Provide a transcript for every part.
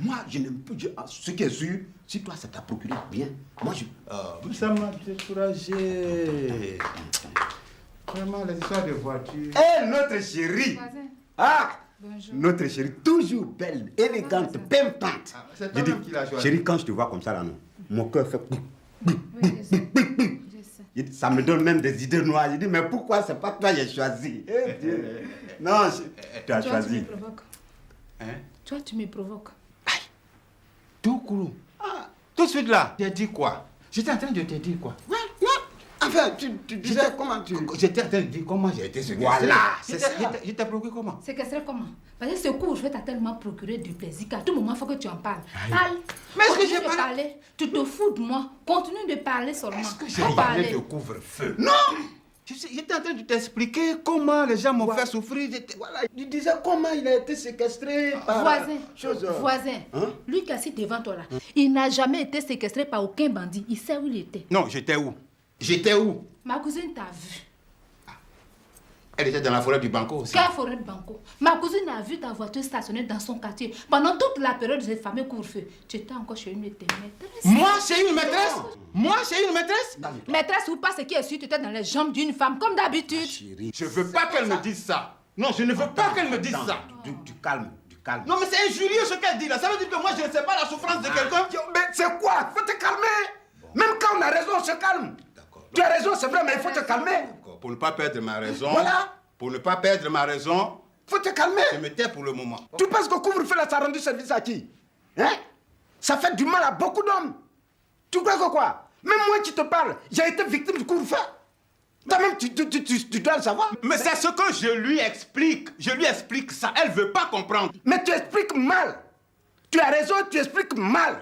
Moi, je n'aime plus. Ce qui est sûr, si toi, ça t'a procuré bien, moi, ça m'a découragé. Vraiment, les histoires de voiture. Eh, notre chérie. Ah, bonjour. Notre chérie, toujours belle, élégante, pimpante. C'est toi qui l'as choisi. Chérie, quand je te vois comme ça, là, non, mon cœur fait... Oui, je sais. Ça me donne même des idées noires. Je dis, mais pourquoi c'est pas toi qui as choisi? Eh Dieu. Non, tu as choisi. Tu me provoques. Hein? Toi, tu me provoques. Aïe. Tout court. Ah, tout de suite là. Tu as dit quoi? J'étais en train de te dire quoi? Ouais, non. Enfin, tu disais comment tu... J'étais en train de dire comment j'ai été séquestré. Voilà, c'est ça. Je t'ai procuré comment? Séquestré comment? Parce que ce couvre-feu t'a tellement procuré du plaisir qu'à tout moment, il faut que tu en parles. Parle. Mais est-ce que Continue j'ai de parlé? parler. Tu te fous de moi. Continue de parler seulement. Est-ce que j'ai Faut parlé parler. de couvre-feu? Non! J'étais en train de t'expliquer comment les gens m'ont fait souffrir. Voilà, il disait comment il a été séquestré par... Voisin, Hein? lui qui est assis devant toi là, il n'a jamais été séquestré par aucun bandit. Il sait où il était. Non, j'étais où? J'étais où? Ma cousine t'a vu. Elle était dans la forêt du Banco aussi. Quelle forêt de Banco? Ma cousine a vu ta voiture stationnée dans son quartier pendant toute la période de ce fameux couvre-feu. Tu étais encore chez une de tes maîtresses. Moi, c'est une maîtresse? Moi, c'est une maîtresse? Maîtresse ou pas, ce qui est sûr, tu étais dans les jambes d'une femme comme d'habitude. Chérie, Je veux pas qu'elle me dise ça. Non, je ne veux pas qu'elle me dise ça. du calme, du calme. Non, mais c'est injurieux ce qu'elle dit là. Ça veut dire que moi, je ne sais pas la souffrance de quelqu'un. Mais c'est quoi? Faut te calmer. Même quand on a raison, on se calme. D'accord. Tu as raison, c'est vrai, mais il faut te calmer. Pour ne pas perdre ma raison. Voilà. Pour ne pas perdre ma raison, Faut te calmer. je me tais pour le moment. Tu penses que couvre-feu là, ça a rendu service à qui? Hein? Ça fait du mal à beaucoup d'hommes. Tu crois que quoi? Même moi qui te parle, j'ai été victime du couvre-feu. Toi-même, tu dois le savoir. Mais c'est ce que je lui explique. Je lui explique ça. Elle veut pas comprendre. Mais tu expliques mal. Tu as raison, tu expliques mal.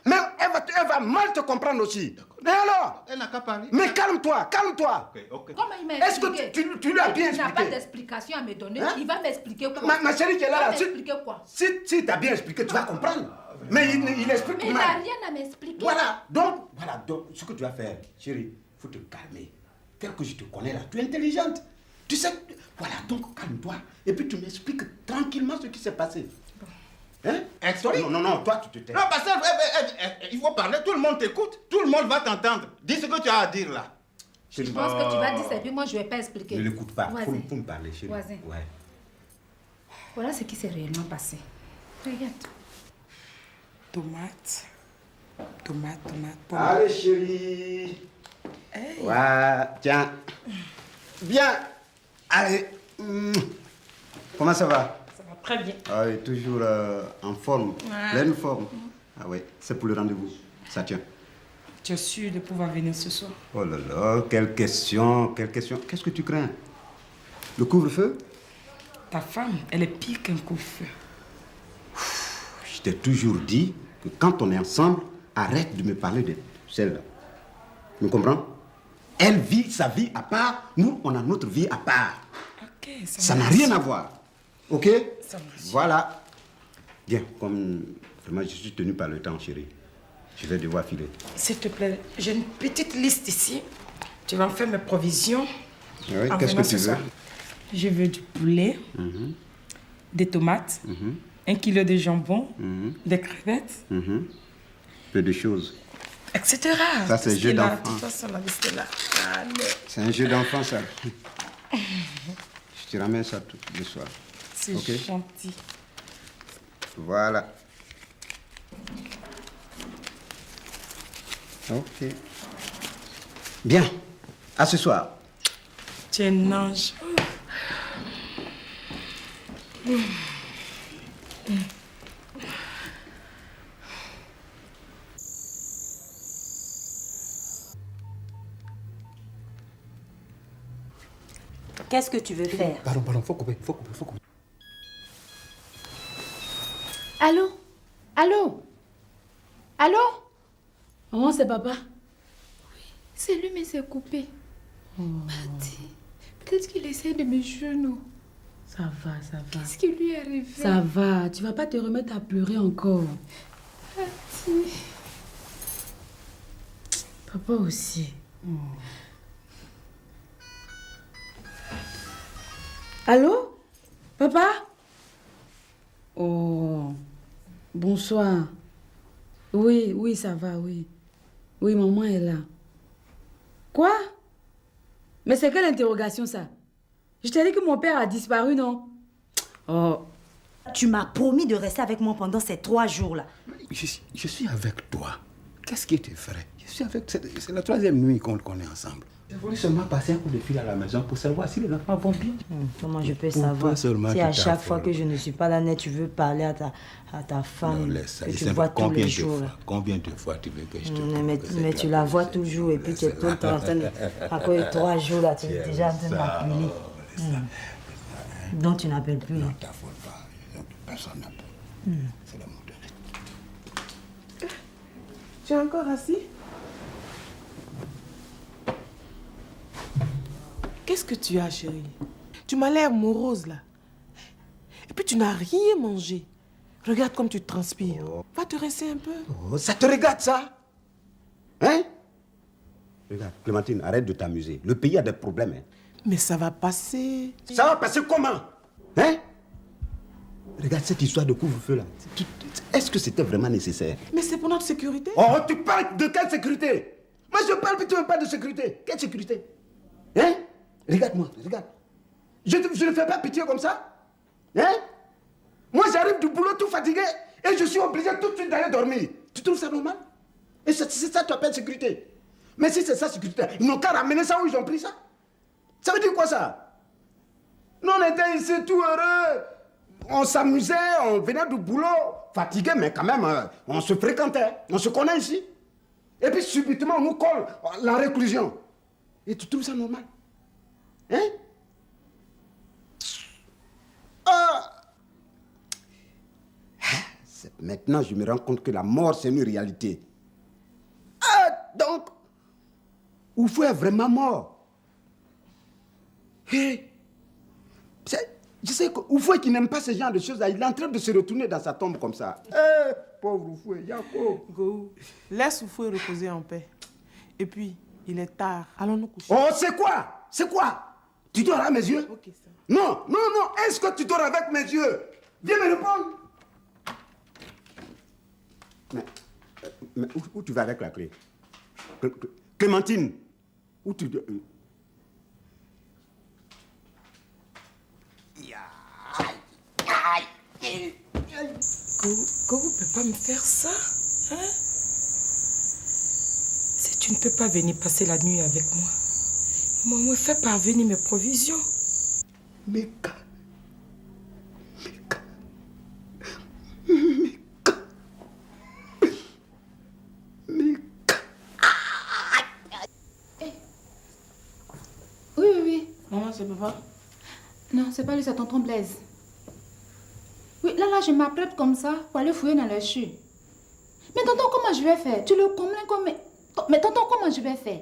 Mais elle va mal te comprendre aussi. Mais alors? Elle n'a qu'à parler. Mais calme-toi, calme-toi. Ok. Comment il m'a Est-ce expliqué? que tu lui as bien Il n'a pas expliqué? d'explication à me donner. Hein? Il va m'expliquer quoi? Ma chérie qui est là, Il va là, si, m'expliquer quoi? si t'as bien expliqué, tu vas comprendre. Mais il explique Mais il n'a mal. rien à m'expliquer. Voilà, donc, ce que tu vas faire, chérie, il faut te calmer. Tel que je te connais là, tu es intelligente. Tu sais, voilà, donc calme-toi. Et puis tu m'expliques tranquillement ce qui s'est passé. Hein? Explique. Non, toi tu te tais. Non, parce qu'il faut parler. Tout le monde t'écoute. Tout le monde va t'entendre. Dis ce que tu as à dire là. Je pense que tu vas dire ça, puis moi je ne vais pas expliquer. Ne l'écoute pas, Voisin. faut me parler, chérie. Voisin. Ouais. Voilà ce qui s'est réellement passé. Regarde. Tomate, pomme. Allez, chérie. Hey. Ouais, tiens. Bien. Allez. Comment ça va? Ça va très bien. Ah oui, toujours en forme, Ouais. pleine forme. Ah oui, c'est pour le rendez-vous. Ça tient. Tu es sûr de pouvoir venir ce soir? Oh là là, quelle question, quelle question. Qu'est-ce que tu crains? Le couvre-feu? Ta femme, elle est pire qu'un couvre-feu. Je t'ai toujours dit que quand on est ensemble, arrête de me parler de celle-là. Tu me comprends? Elle vit sa vie à part, nous, on a notre vie à part. Ok, Ça n'a rien à voir. Ok? Ça marche. Voilà. Bien, comme vraiment je suis tenu par le temps, chérie. Je vais devoir filer. S'il te plaît, j'ai une petite liste ici. Tu vas me faire mes provisions. Oui, en qu'est-ce venant que tu ce veux? soir. Je veux du poulet, des tomates, 1 kilo de jambon, des crevettes, Peu de choses. etc. Ça, c'est Tout ce jeu qui est là, d'enfant. de toute façon, la liste est là. Allez. C'est un jeu d'enfant, ça. Je te ramène ça tout le soir. C'est Ok. gentil. Voilà. Ok. Bien. À ce soir. Tu es un ange. Qu'est-ce que tu veux faire? Pardon, faut couper. Allô? Allô? Allô? Oh, c'est papa. Oui, c'est lui, mais c'est coupé. Mati, peut-être qu'il essaie de me genoux. Ça va. Qu'est-ce qui lui est arrivé? Ça va, tu vas pas te remettre à pleurer encore. Mati. Papa aussi. Allô? Papa? Oh. Bonsoir. Oui, oui, ça va, oui. Oui, maman est là. Quoi? Mais c'est quelle interrogation, ça? Je t'ai dit que mon père a disparu, non? Oh. Tu m'as promis de rester avec moi pendant ces 3 jours-là. Je suis avec toi. Qu'est-ce qui était vrai? Je suis avec... C'est la 3e nuit qu'on est ensemble. Je voulais seulement passer un coup de fil à la maison pour savoir si les enfants vont bien. Comment je peux Pourquoi savoir seulement si tu à chaque t'affoles? fois que je ne suis pas là net, tu veux parler à ta femme Non, laisse ça. que Et tu c'est vois tous combien les de jours. fois? Combien de fois tu veux que je te Mais tu la vois toujours et puis tu es tout le temps en train de... Après 3 jours là, tu es déjà en train d'appeler. Donc tu n'appelles plus. Non, t'affole pas. Personne n'appelle. C'est l'amour de l'être. Tu es encore assis? Qu'est-ce que tu as, chérie? Tu m'as l'air morose, là. Et puis tu n'as rien mangé. Regarde comme tu transpires. Va te rincer un peu. Oh, ça te regarde, ça? Hein? Regarde, Clémentine, arrête de t'amuser. Le pays a des problèmes, hein. Mais ça va passer. Ça va passer comment? Hein? Regarde cette histoire de couvre-feu, là. Est-ce que c'était vraiment nécessaire? Mais c'est pour notre sécurité. Oh, tu parles de quelle sécurité? Moi, je parle, mais tu me parles de sécurité. Quelle sécurité? Hein? Regarde-moi, regarde. Je ne fais pas pitié comme ça. Hein? Moi, j'arrive du boulot tout fatigué et je suis obligé tout de suite d'aller dormir. Tu trouves ça normal? Et c'est ça que tu appelles sécurité. Mais si c'est ça, sécurité, ils n'ont qu'à ramener ça où ils ont pris ça. Ça veut dire quoi, ça? Nous, on était ici tout heureux. On s'amusait, on venait du boulot, fatigué, mais quand même, on se fréquentait. On se connaît ici. Et puis, subitement, on nous colle la réclusion. Et tu trouves ça normal? Hein? Maintenant, je me rends compte que la mort, c'est une réalité. Donc, Oufou est vraiment mort. Je sais que Oufou qui n'aime pas ce genre de choses, il est en train de se retourner dans sa tombe comme ça. Pauvre Oufou, Yako. Go. Laisse Oufoué reposer en paix. Et puis, il est tard. Allons nous coucher. Oh, c'est quoi? C'est quoi? Tu dors à mes yeux? Ok, ça. Non, non, non. Est-ce que tu dors avec mes yeux? Viens me répondre. Mais où tu vas avec la clé? Clémentine, où tu... Gogo ne peut pas me faire ça, hein? Si tu ne peux pas venir passer la nuit avec moi, me fais parvenir mes provisions. Meka. Oui, oui, oui. Maman, c'est papa? Non, c'est pas lui, c'est tonton Blaise. Oui, là, je m'apprête comme ça pour aller fouiller dans les choux. Mais tonton, comment je vais faire? Tu le connais comme... Mais tonton, comment je vais faire?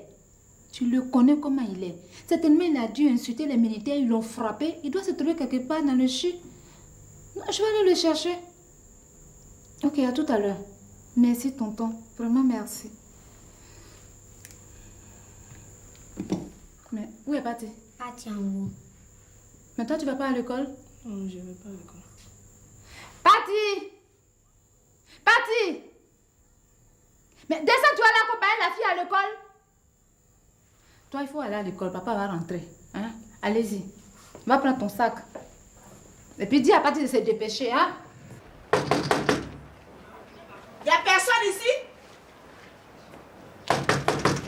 Tu le connais comment il est. Certainement, il a dû insulter les militaires, ils l'ont frappé. Il doit se trouver quelque part dans le chou. Non, je vais aller le chercher. Ok, à tout à l'heure. Merci, tonton. Vraiment, merci. Mais où est Pati? Pati en haut. Mais toi, tu vas pas à l'école? Non, je ne vais pas à l'école. Pati! Pati! Mais descends, tu vas aller accompagner la fille à l'école. Toi, il faut aller à l'école. Papa va rentrer. Hein? Allez-y. Va prendre ton sac. Et puis dis à Pati de se dépêcher. Hein? Il n'y a personne ici?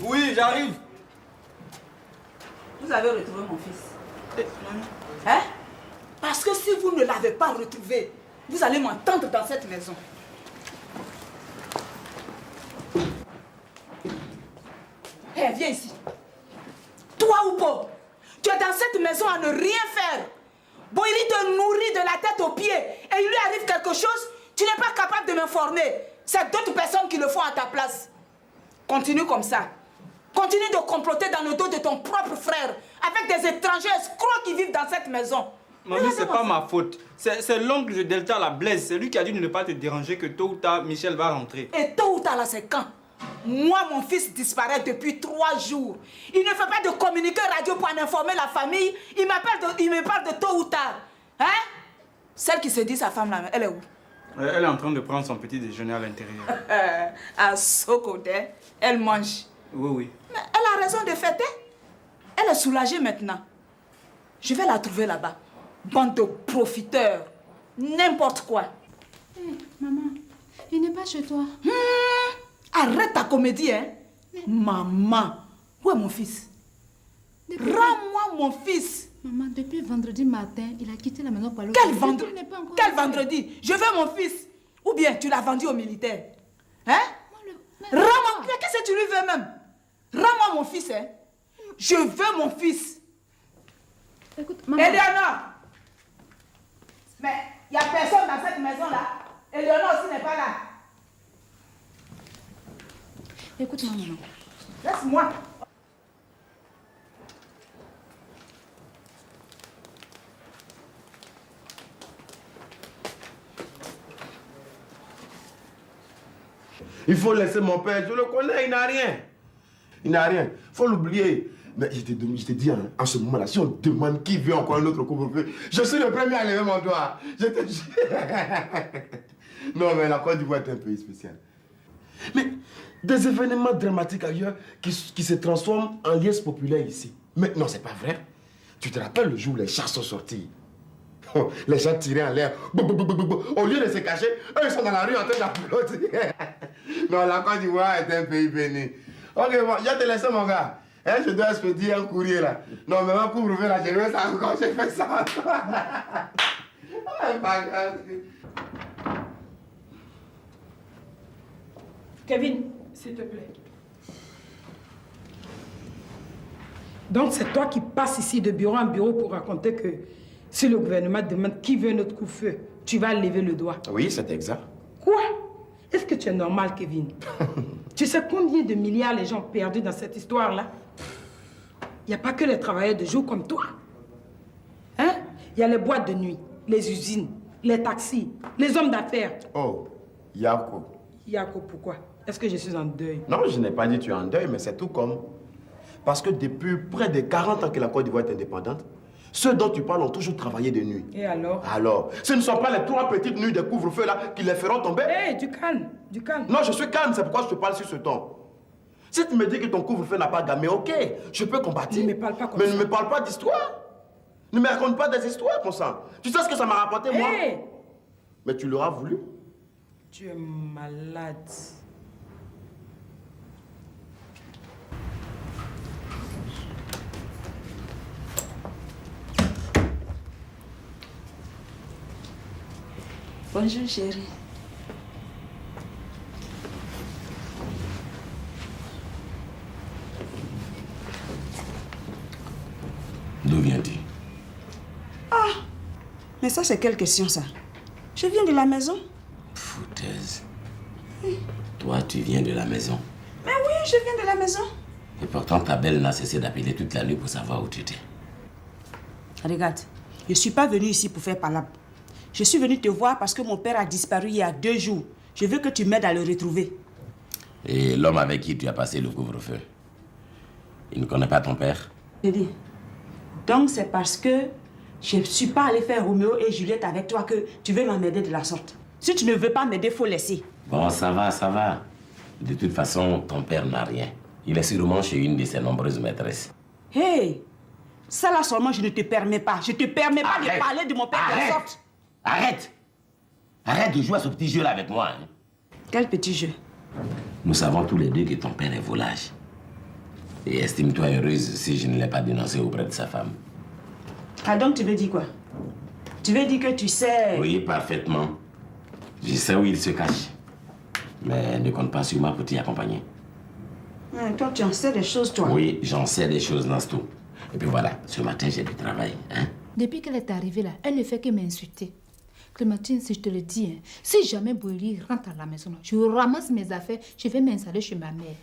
Oui, j'arrive. Vous avez retrouvé mon fils. Maman. Hein? Parce que si vous ne l'avez pas retrouvé, vous allez m'entendre dans cette maison. Hé, viens ici. Toi, Oupo, tu es dans cette maison à ne rien faire. Boiri te nourrit de la tête aux pieds et il lui arrive quelque chose, tu n'es pas capable de m'informer. C'est d'autres personnes qui le font à ta place. Continue comme ça. Continue de comploter dans le dos de ton propre frère avec des étrangers escrocs qui vivent dans cette maison. Mamie, c'est pas ma faute. C'est l'oncle de Delta, la Blaise. C'est lui qui a dit de ne pas te déranger, que tôt ou tard, Michel va rentrer. Et tôt ou tard, là, c'est quand? Moi, mon fils disparaît depuis 3 jours. Il ne fait pas de communiqué radio pour en informer la famille. Il me parle de tôt ou tard. Hein? Celle qui se dit sa femme, là, elle est où? Elle est en train de prendre son petit déjeuner à l'intérieur. À ce côté, elle mange. Oui, oui. Mais elle a raison de fêter. Elle est soulagée maintenant. Je vais la trouver là-bas. Bande de profiteurs. N'importe quoi. Maman, il n'est pas chez toi. Arrête ta comédie, hein. Maman, où est mon fils? Rends-moi mon fils. Maman, depuis vendredi matin, il a quitté la maison pour aller. Quel vendredi? Quel vendredi? Je veux mon fils. Ou bien tu l'as vendu aux militaires. Hein? Rends-moi. Qu'est-ce que tu lui veux même? Rends-moi mon fils, hein. Je veux mon fils. Écoute, maman. Eleonore. Mais il n'y a personne dans cette maison-là. Eleonore aussi n'est pas là. Écoute, maman. Laisse-moi. Il faut laisser mon père, je le connais, il n'a rien. Il n'a rien, il faut l'oublier. Mais je te dis, hein, en ce moment-là, si on demande qui veut encore un autre couvre-feu, je suis le premier à lever mon doigt. Je te dis. Non, mais la Côte d'Ivoire est un pays spécial. Mais des événements dramatiques ailleurs qui se transforment en liesse populaire ici. Mais non, c'est pas vrai. Tu te rappelles le jour où les chars sont sortis? Les gens tiraient en l'air. Au lieu de se cacher, eux ils sont dans la rue en train d'applaudir. Non, la Côte d'Ivoire est un pays béni. Ok, bon, je vais te laisser mon gars. Hein, je dois expédier un courrier là. Non, mais ma couvre-feu là, je vais ça encore, j'ai fait ça. Kevin, s'il te plaît. Donc c'est toi qui passes ici de bureau en bureau pour raconter que si le gouvernement demande qui veut notre coup-feu, tu vas lever le doigt. Oui, c'est exact. Quoi? Est-ce que tu es normal, Kevin? Tu sais combien de milliards les gens ont perdu dans cette histoire-là? Il n'y a pas que les travailleurs de jour comme toi. Hein? Il y a les boîtes de nuit, les usines, les taxis, les hommes d'affaires. Oh, Yako. Yako, pourquoi? Est-ce que je suis en deuil? Non, je n'ai pas dit que tu es en deuil, mais c'est tout comme. Parce que depuis près de 40 ans que la Côte d'Ivoire est indépendante, ceux dont tu parles ont toujours travaillé de nuit. Et alors? Alors, ce ne sont pas les 3 petites nuits de couvre-feu là qui les feront tomber. Hé, du calme, du calme. Non, je suis calme, c'est pourquoi je te parle sur ce ton. Si tu me dis que ton couvre-feu n'a pas gammé, ok, je peux combattre. Ne me parle pas comme mais ça. ne me parle pas d'histoire. Ne me raconte pas des histoires comme ça. Tu sais ce que ça m'a rapporté, moi? Hé! Mais tu l'auras voulu. Tu es malade. Bonjour, chérie. D'où viens-tu? Ah, mais ça, c'est quelle question, ça? Je viens de la maison. Foutaise. Toi, tu viens de la maison. Mais oui, je viens de la maison. Et pourtant, ta belle n'a cessé d'appeler toute la nuit pour savoir où tu étais. Regarde, je ne suis pas venue ici pour faire palabre. Je suis venue te voir parce que mon père a disparu il y a 2 jours. Je veux que tu m'aides à le retrouver. Et l'homme avec qui tu as passé le couvre-feu, il ne connaît pas ton père? J'ai dit, donc c'est parce que je ne suis pas allée faire Roméo et Juliette avec toi que tu veux m'aider de la sorte. Si tu ne veux pas m'aider, il faut laisser. Bon, ça va, ça va. De toute façon, ton père n'a rien. Il est sûrement chez une de ses nombreuses maîtresses. Hé, ça là seulement, je ne te permets pas. Je ne te permets pas de parler de mon père de la sorte. Arrête! Arrête de jouer à ce petit jeu-là avec moi. Hein. Quel petit jeu? Nous savons tous les deux que ton père est volage. Et estime-toi heureuse si je ne l'ai pas dénoncé auprès de sa femme. Ah donc tu veux dire quoi? Tu veux dire que tu sais... Oui, parfaitement. Je sais où il se cache. Mais ne compte pas sur moi pour t'y accompagner. Toi, tu en sais des choses, toi. Oui, j'en sais des choses, Nasto. Et puis voilà, ce matin, j'ai du travail. Hein? Depuis qu'elle est arrivée là, elle ne fait que m'insulter. Clémentine, si je te le dis, hein, si jamais Boélie rentre à la maison, je ramasse mes affaires, je vais m'installer chez ma mère.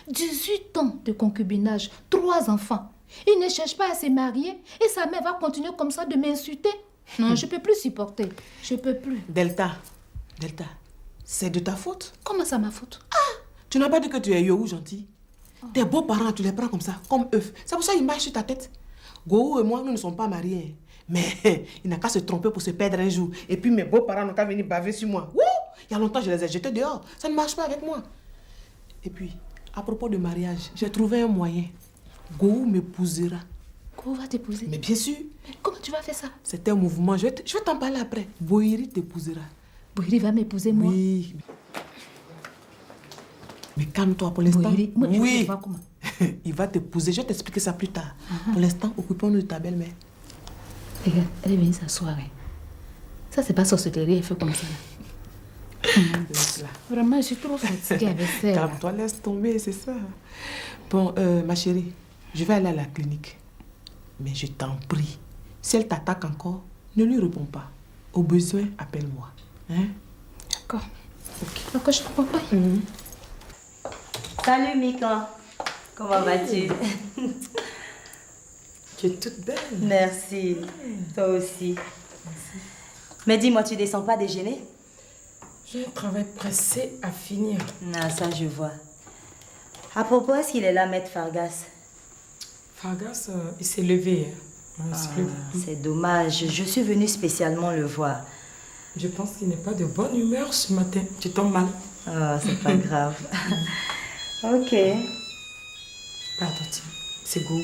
18 ans de concubinage, 3 enfants. Il ne cherche pas à se marier et sa mère va continuer comme ça de m'insulter. Non, je ne peux plus supporter. Je ne peux plus. Delta, c'est de ta faute. Comment ça, ma faute? Ah, tu n'as pas dit que tu es Yohou gentil. Tes beaux-parents, tu les prends comme ça, comme œufs. C'est pour ça qu'ils marchent sur ta tête. Gohou et moi, nous ne sommes pas mariés. Mais il n'a qu'à se tromper pour se perdre un jour. Et puis mes beaux-parents n'ont qu'à venir baver sur moi. Wouh! Il y a longtemps, je les ai jetés dehors. Ça ne marche pas avec moi. Et puis, à propos de mariage, j'ai trouvé un moyen. Go m'épousera. Go va t'épouser? Mais bien sûr. Mais comment tu vas faire ça? C'est un mouvement. Je vais t'en parler après. Boiri t'épousera. Boiri va m'épouser, moi? Oui. Mais calme-toi pour l'instant. Moi, oui. Comment? Il va t'épouser. Je vais t'expliquer ça plus tard. Pour l'instant, occupons-nous de ta belle-mère. Regarde, elle est venue s'asseoir. Ça, c'est pas sorcellerie, elle fait comme ça. Laisse-la. Vraiment, je suis trop fatiguée avec ça. Calme-toi, laisse tomber, c'est ça. Bon, ma chérie, je vais aller à la clinique. Mais je t'en prie, si elle t'attaque encore, ne lui réponds pas. Au besoin, appelle-moi. Hein? D'accord. Ok. D'accord, je te comprends. Salut Mika. Comment vas-tu? Tu es toute belle. Merci. Toi aussi. Merci. Mais dis-moi, tu descends pas déjeuner? J'ai un travail pressé à finir. Ah, ça je vois. À propos, est-ce qu'il est là, Maître Fargas? Fargas, il s'est levé. C'est dommage. Je suis venue spécialement le voir. Je pense qu'il n'est pas de bonne humeur ce matin. Tu tombes mal. Ah, c'est pas grave. Ok. Pardon, c'est Go.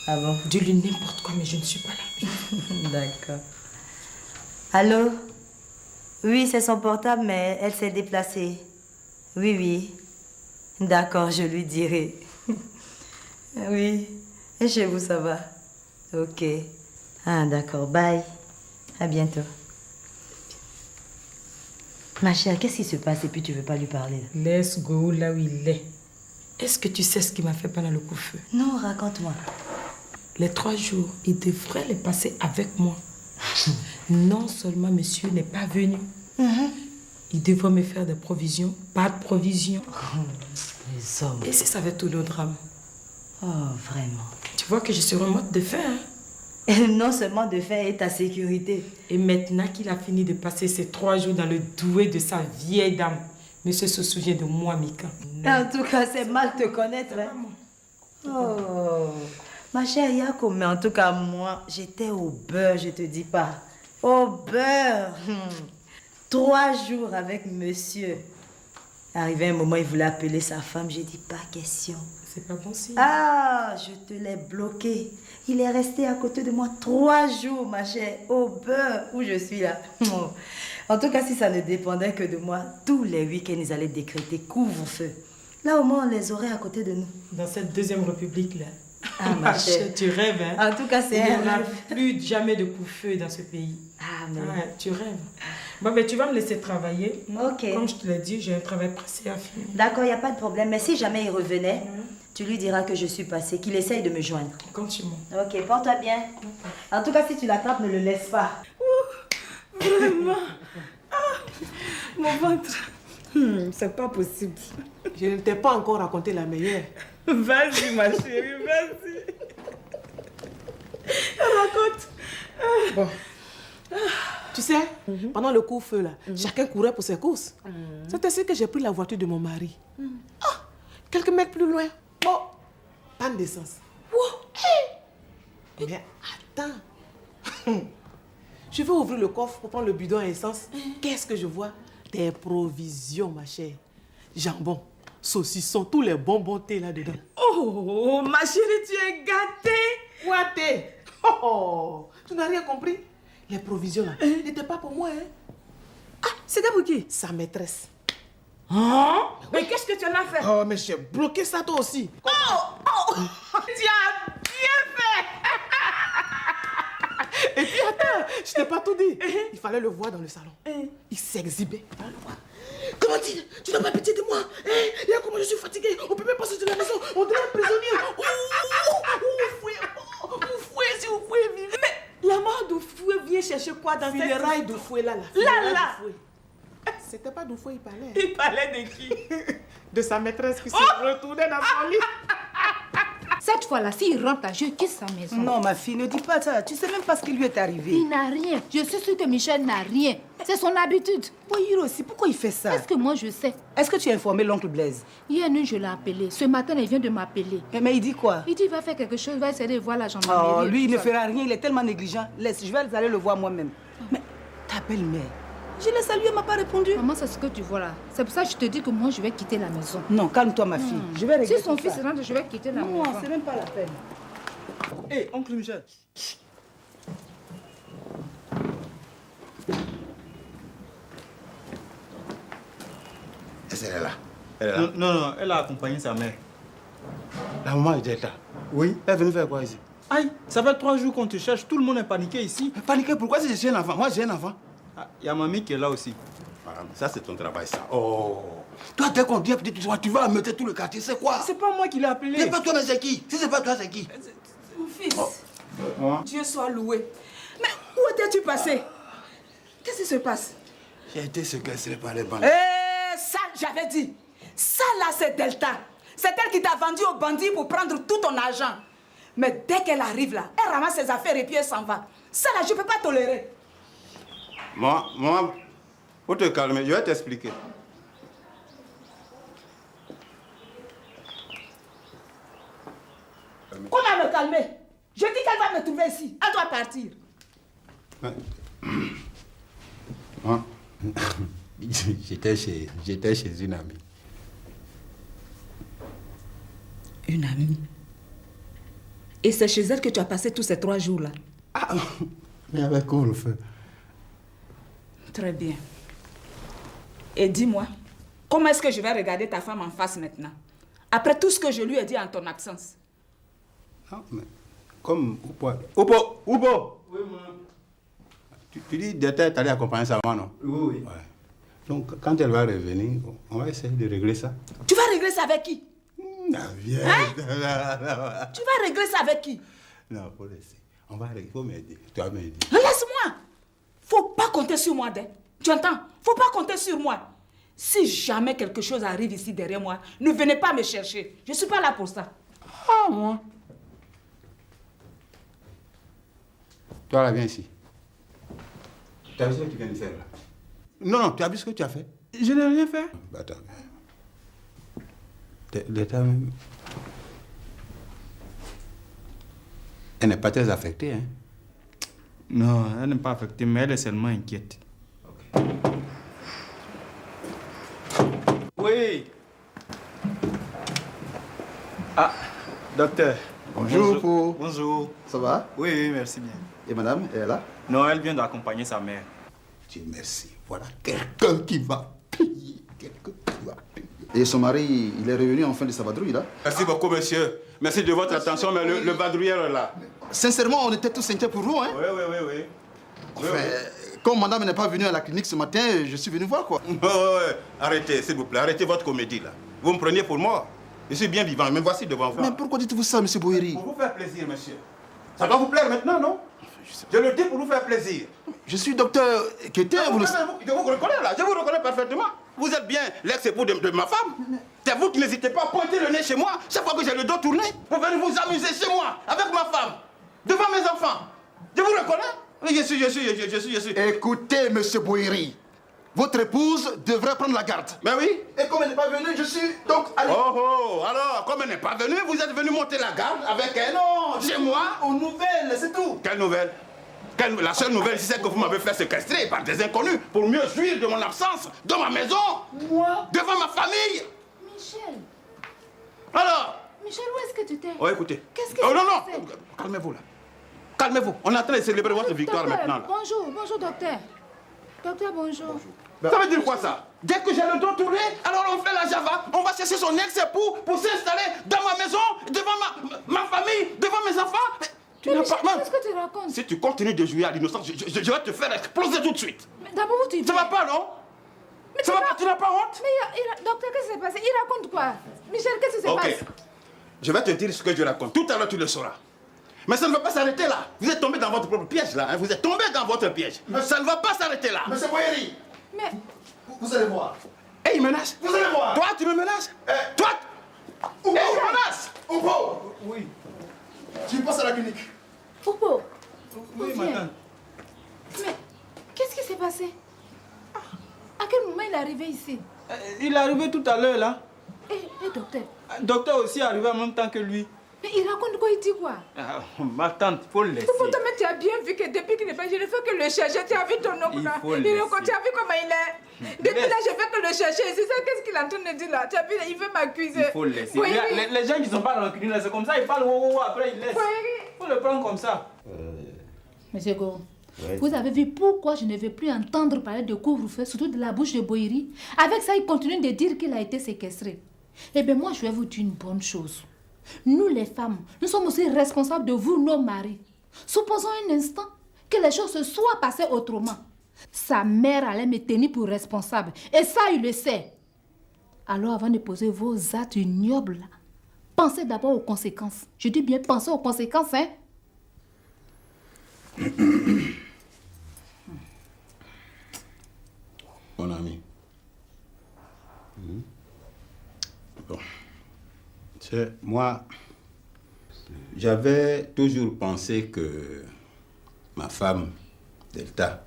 Ah bon? Dis-lui n'importe quoi, mais je ne suis pas là. D'accord. Allô? Oui, c'est son portable, mais elle s'est déplacée. Oui, oui. D'accord, je lui dirai. Oui. Et chez vous, ça va? Ok. Ah, d'accord. Bye. À bientôt. Ma chère, qu'est-ce qui se passe et puis tu veux pas lui parler? Laisse Go là où il est. Est-ce que tu sais ce qu'il m'a fait pendant le coup-feu? Non, raconte-moi. Les 3 jours, il devrait les passer avec moi. Non seulement monsieur n'est pas venu, il devrait me faire des provisions. Pas de provisions. Les hommes. Et si ça avait tourné au drame? Oh, vraiment. Tu vois que je suis en mode de fer, hein? Et non seulement de faire et ta sécurité. Et maintenant qu'il a fini de passer ces 3 jours dans le douet de sa vieille dame, monsieur se souvient de moi, Mika. En tout cas, c'est mal te connaître. Hein? Oh, ma chère Yako, mais en tout cas, moi, j'étais au beurre, je te dis pas. Au beurre. 3 jours avec monsieur. Arrivé un moment, il voulait appeler sa femme. J'ai dit, pas question. C'est pas bon signe. Ah, je te l'ai bloqué. Il est resté à côté de moi 3 jours, ma chère, au beurre, où je suis là. En tout cas, si ça ne dépendait que de moi, tous les week-ends, ils allaient décréter couvre-feu. Là, au moins, on les aurait à côté de nous. Dans cette deuxième république-là. Ah, ma chère. Tu rêves, hein? En tout cas, c'est Il n'y un aura rêve. plus jamais de coup-feu dans ce pays. Ah, mais... Ouais, tu rêves. Bon, ben, tu vas me laisser travailler. Ok. Comme je te l'ai dit, j'ai un travail pressé à finir. D'accord, il n'y a pas de problème. Mais si jamais il revenait, tu lui diras que je suis passée, qu'il essaye de me joindre. Continue. Ok, porte-toi bien. En tout cas, si tu l'attrapes, ne le laisse pas. Vraiment. Mon ventre. C'est pas possible. Je ne t'ai pas encore raconté la meilleure. Vas-y, ma chérie, vas-y. Raconte. Bon. Tu sais, pendant le coup-feu, là, chacun courait pour ses courses. C'est ainsi que j'ai pris la voiture de mon mari. Ah, quelques mètres plus loin, bon, panne d'essence. Mais attends. Je vais ouvrir le coffre pour prendre le bidon à essence. Qu'est-ce que je vois? Des provisions, ma chère. Jambon, saucisson, tous les bonbons thé là-dedans. Oh, ma chérie, tu es gâtée. Ouaté. Oh, tu n'as rien compris? Les provisions là n'étaient pas pour moi, hein? Ah, c'était pour qui? Sa maîtresse. Hein? Mais qu'est-ce que tu en as fait? Oh, mais j'ai bloqué ça toi aussi. Oh, tu as bien fait. Et puis attends, je t'ai pas tout dit. Il fallait le voir dans le salon. Il s'exhibait. Il fallait le voir. Comment dire? Tu n'as pas pitié de moi? Regarde comment je suis fatiguée. On peut même pas sortir de la maison. On devient prisonnier. Oufoué, si vous pouvez vivre. Mais la mort d'Oufoué vient chercher quoi dans cette... Funérailles d'Oufoué là. Là. C'était pas d'Oufoué, il parlait. Il parlait de qui? De sa maîtresse qui se retournait dans son lit. Cette fois-là, s'il rentre là, je quitte sa maison. Non, ma fille, ne dis pas ça. Tu sais même pas ce qui lui est arrivé. Il n'a rien. Je suis sûre que Michel n'a rien. C'est son habitude. Boyiro aussi, pourquoi il fait ça? Est-ce que moi je sais? Est-ce que tu as informé l'oncle Blaise? Hier nuit, je l'ai appelé. Ce matin, il vient de m'appeler. Mais il dit quoi? Il dit qu'il va faire quelque chose, il va essayer de voir la Oh, gendarmerie. lui, il ne fera rien. Il est tellement négligent. Laisse, je vais aller le voir moi-même. Mais ta belle-mère, je l'ai salué, elle m'a pas répondu. Maman, c'est ce que tu vois là. C'est pour ça que je te dis que moi, je vais quitter la maison. Non, calme-toi, ma fille. Je vais régler Si son tout fils ça. rentre, je vais quitter la maison. Non, c'est même pas la peine. Hé, oncle Michel. Est-ce qu'elle est là? Non, elle a accompagné sa mère. La maman était là. Oui. Elle est venue faire quoi ici? Aïe, ça fait 3 jours qu'on te cherche, tout le monde est paniqué ici. Paniquer, pourquoi si je suis un enfant? Moi, j'ai un enfant. Il y a mamie qui est là aussi. Ah, ça, c'est ton travail, ça. Oh. Toi, dès qu'on dit, tu vas mettre tout le quartier, c'est quoi? C'est pas moi qui l'ai appelé. C'est pas toi, mais c'est qui? Si c'est pas toi, c'est qui? Mon fils, Moi. Dieu soit loué. Mais où étais-tu passé? Qu'est-ce qui se passe? J'ai été séquestré par les bandits. Ça, j'avais dit. Ça, là, c'est Delta. C'est elle qui t'a vendu aux bandits pour prendre tout ton argent. Mais dès qu'elle arrive là, elle ramasse ses affaires et puis elle s'en va. Ça, là, je peux pas tolérer. Moi, faut te calmer, je vais t'expliquer. Comment me calmer? Je dis qu'elle va me trouver ici. Elle doit partir. Moi, j'étais chez une amie. Une amie? Et c'est chez elle que tu as passé tous ces 3 jours-là? Ah, mais avec couvre-feu. Très bien. Et dis-moi, comment est-ce que je vais regarder ta femme en face maintenant? Après tout ce que je lui ai dit en ton absence. Non, mais comme Oupo! Oui, moi. Tu dis d'être allé accompagner sa maman, non? Oui. Ouais. Donc, quand elle va revenir, on va essayer de régler ça. Tu vas régler ça avec qui? Viens. Hein? Tu vas régler ça avec qui? Non, faut laisser. On va régler. Faut m'aider. Tu vas m'aider. Laisse-moi! Faut pas compter sur moi, Dé. Tu entends? Faut pas compter sur moi. Si jamais quelque chose arrive ici derrière moi, ne venez pas me chercher. Je suis pas là pour ça. Ah, moi. Toi, là, viens ici. Tu as vu ce que tu viens de faire, là? Non, tu as vu ce que tu as fait? Je n'ai rien fait. Bah, attends. L'état même... Elle n'est pas très affectée, hein? Non, elle n'est pas affectée, mais elle est seulement inquiète. Ok. Oui. Ah, docteur. Bonjour. Bonjour. Ça va? Oui, merci bien. Et madame, elle est là? Non, elle vient d'accompagner sa mère. Dieu merci. Voilà quelqu'un qui va payer. Quelqu'un qui va payer. Et son mari, il est revenu en fin de sa vadrouille, là? Merci beaucoup, monsieur. Merci de votre attention, mais le vadrouilleur est là. Sincèrement, on était tous inquiets pour vous, hein? Oui. Enfin, comme madame n'est pas venue à la clinique ce matin, je suis venu voir, quoi. Ouais. Arrêtez, s'il vous plaît. Arrêtez votre comédie, là. Vous me prenez pour moi. Je suis bien vivant, me voici devant vous. Mais pourquoi dites-vous ça, monsieur Boyeri? Pour vous faire plaisir, monsieur. Ça doit vous plaire maintenant, non? Je le dis pour vous faire plaisir. Je suis docteur Kété, Je vous reconnais, là. Je vous reconnais parfaitement. Vous êtes bien l'ex-époux de ma femme. C'est vous qui n'hésitez pas à pointer le nez chez moi chaque fois que j'ai le dos tourné pour venir vous amuser chez moi, avec ma femme, devant mes enfants. Je vous reconnais? Oui, je suis. Écoutez, monsieur Boyeri, votre épouse devrait prendre la garde. Ben oui. Et comme elle n'est pas venue, je suis donc allé... Oh, alors, comme elle n'est pas venue, vous êtes venu monter la garde avec elle? Non, chez moi? Aux nouvelles, c'est tout. Quelle nouvelle? La seule nouvelle ici, c'est que vous m'avez fait séquestrer par des inconnus pour mieux jouir de mon absence dans ma maison. Moi? Devant ma famille. Michel. Alors? Michel, où est-ce que tu t'es? Oh, écoutez. Qu'est-ce que non. Calmez-vous, là. Calmez-vous. On est en train de célébrer votre victoire Docteur, maintenant, là. Bonjour, docteur. Docteur, bonjour. Ça veut dire quoi, ça? Dès que j'ai le dos tourné, alors on fait la java. On va chercher son ex-époux pour s'installer dans ma maison, devant ma famille, devant mes enfants. Tu n'as pas... Qu'est-ce que tu racontes? Si tu continues de jouer à l'innocence, je vais te faire exploser tout de suite. Mais d'abord, où tu Ça va pas, non? Mais ça va pas, tu n'as pas honte? Mais docteur, qu'est-ce qui s'est passé? Il raconte quoi? Michel, qu'est-ce qui se passe? Ok. Je vais te dire ce que je raconte. Tout à l'heure, tu le sauras. Mais ça ne va pas s'arrêter là. Vous êtes tombé dans votre propre piège, là. Hein? Vous êtes tombé dans votre piège. Ça ne va pas s'arrêter là. Monsieur Boyeri, mais... vous allez voir. Eh, il menace. Vous allez voir. Toi, tu me menaces? Toi, il me menace. Opo! Oui. Tu passes à la clinique. Opo. Oui, madame. Mais qu'est-ce qui s'est passé? À quel moment il est arrivé ici? Il est arrivé tout à l'heure, là. Et docteur? Docteur aussi est arrivé en même temps que lui. Mais il raconte quoi? Il dit quoi? Ma tante, faut le laisser. Pourtant, mais tu as bien vu que depuis qu'il n'est pas, je ne fais que le chercher. Tu as vu ton oncle là? faut le Tu as laisser. vu comment il est? Depuis là, je fais que le chercher. C'est ça, qu'est-ce qu'il est en train de dire là? Tu as vu, il veut m'accuser. Il faut le laisser. Oui, Les gens qui sont pas rancuniers, là, c'est comme ça, ils parlent, après ils laissent. Il faut le prendre comme ça. Monsieur Goro, Ouais. vous avez vu pourquoi je ne veux plus entendre parler de couvre-feu, surtout de la bouche de Boïri. Avec ça, il continue de dire qu'il a été séquestré. Eh bien, moi, je vais vous dire une bonne chose. Nous, les femmes, nous sommes aussi responsables de vous, nos maris. Supposons un instant que les choses se soient passées autrement. Sa mère allait me tenir pour responsable. Et ça, il le sait. Alors, avant de poser vos actes ignobles, là, pensez d'abord aux conséquences. Je dis bien, pensez aux conséquences, hein. Mon ami. Bon. C'est moi, j'avais toujours pensé que ma femme, Delta,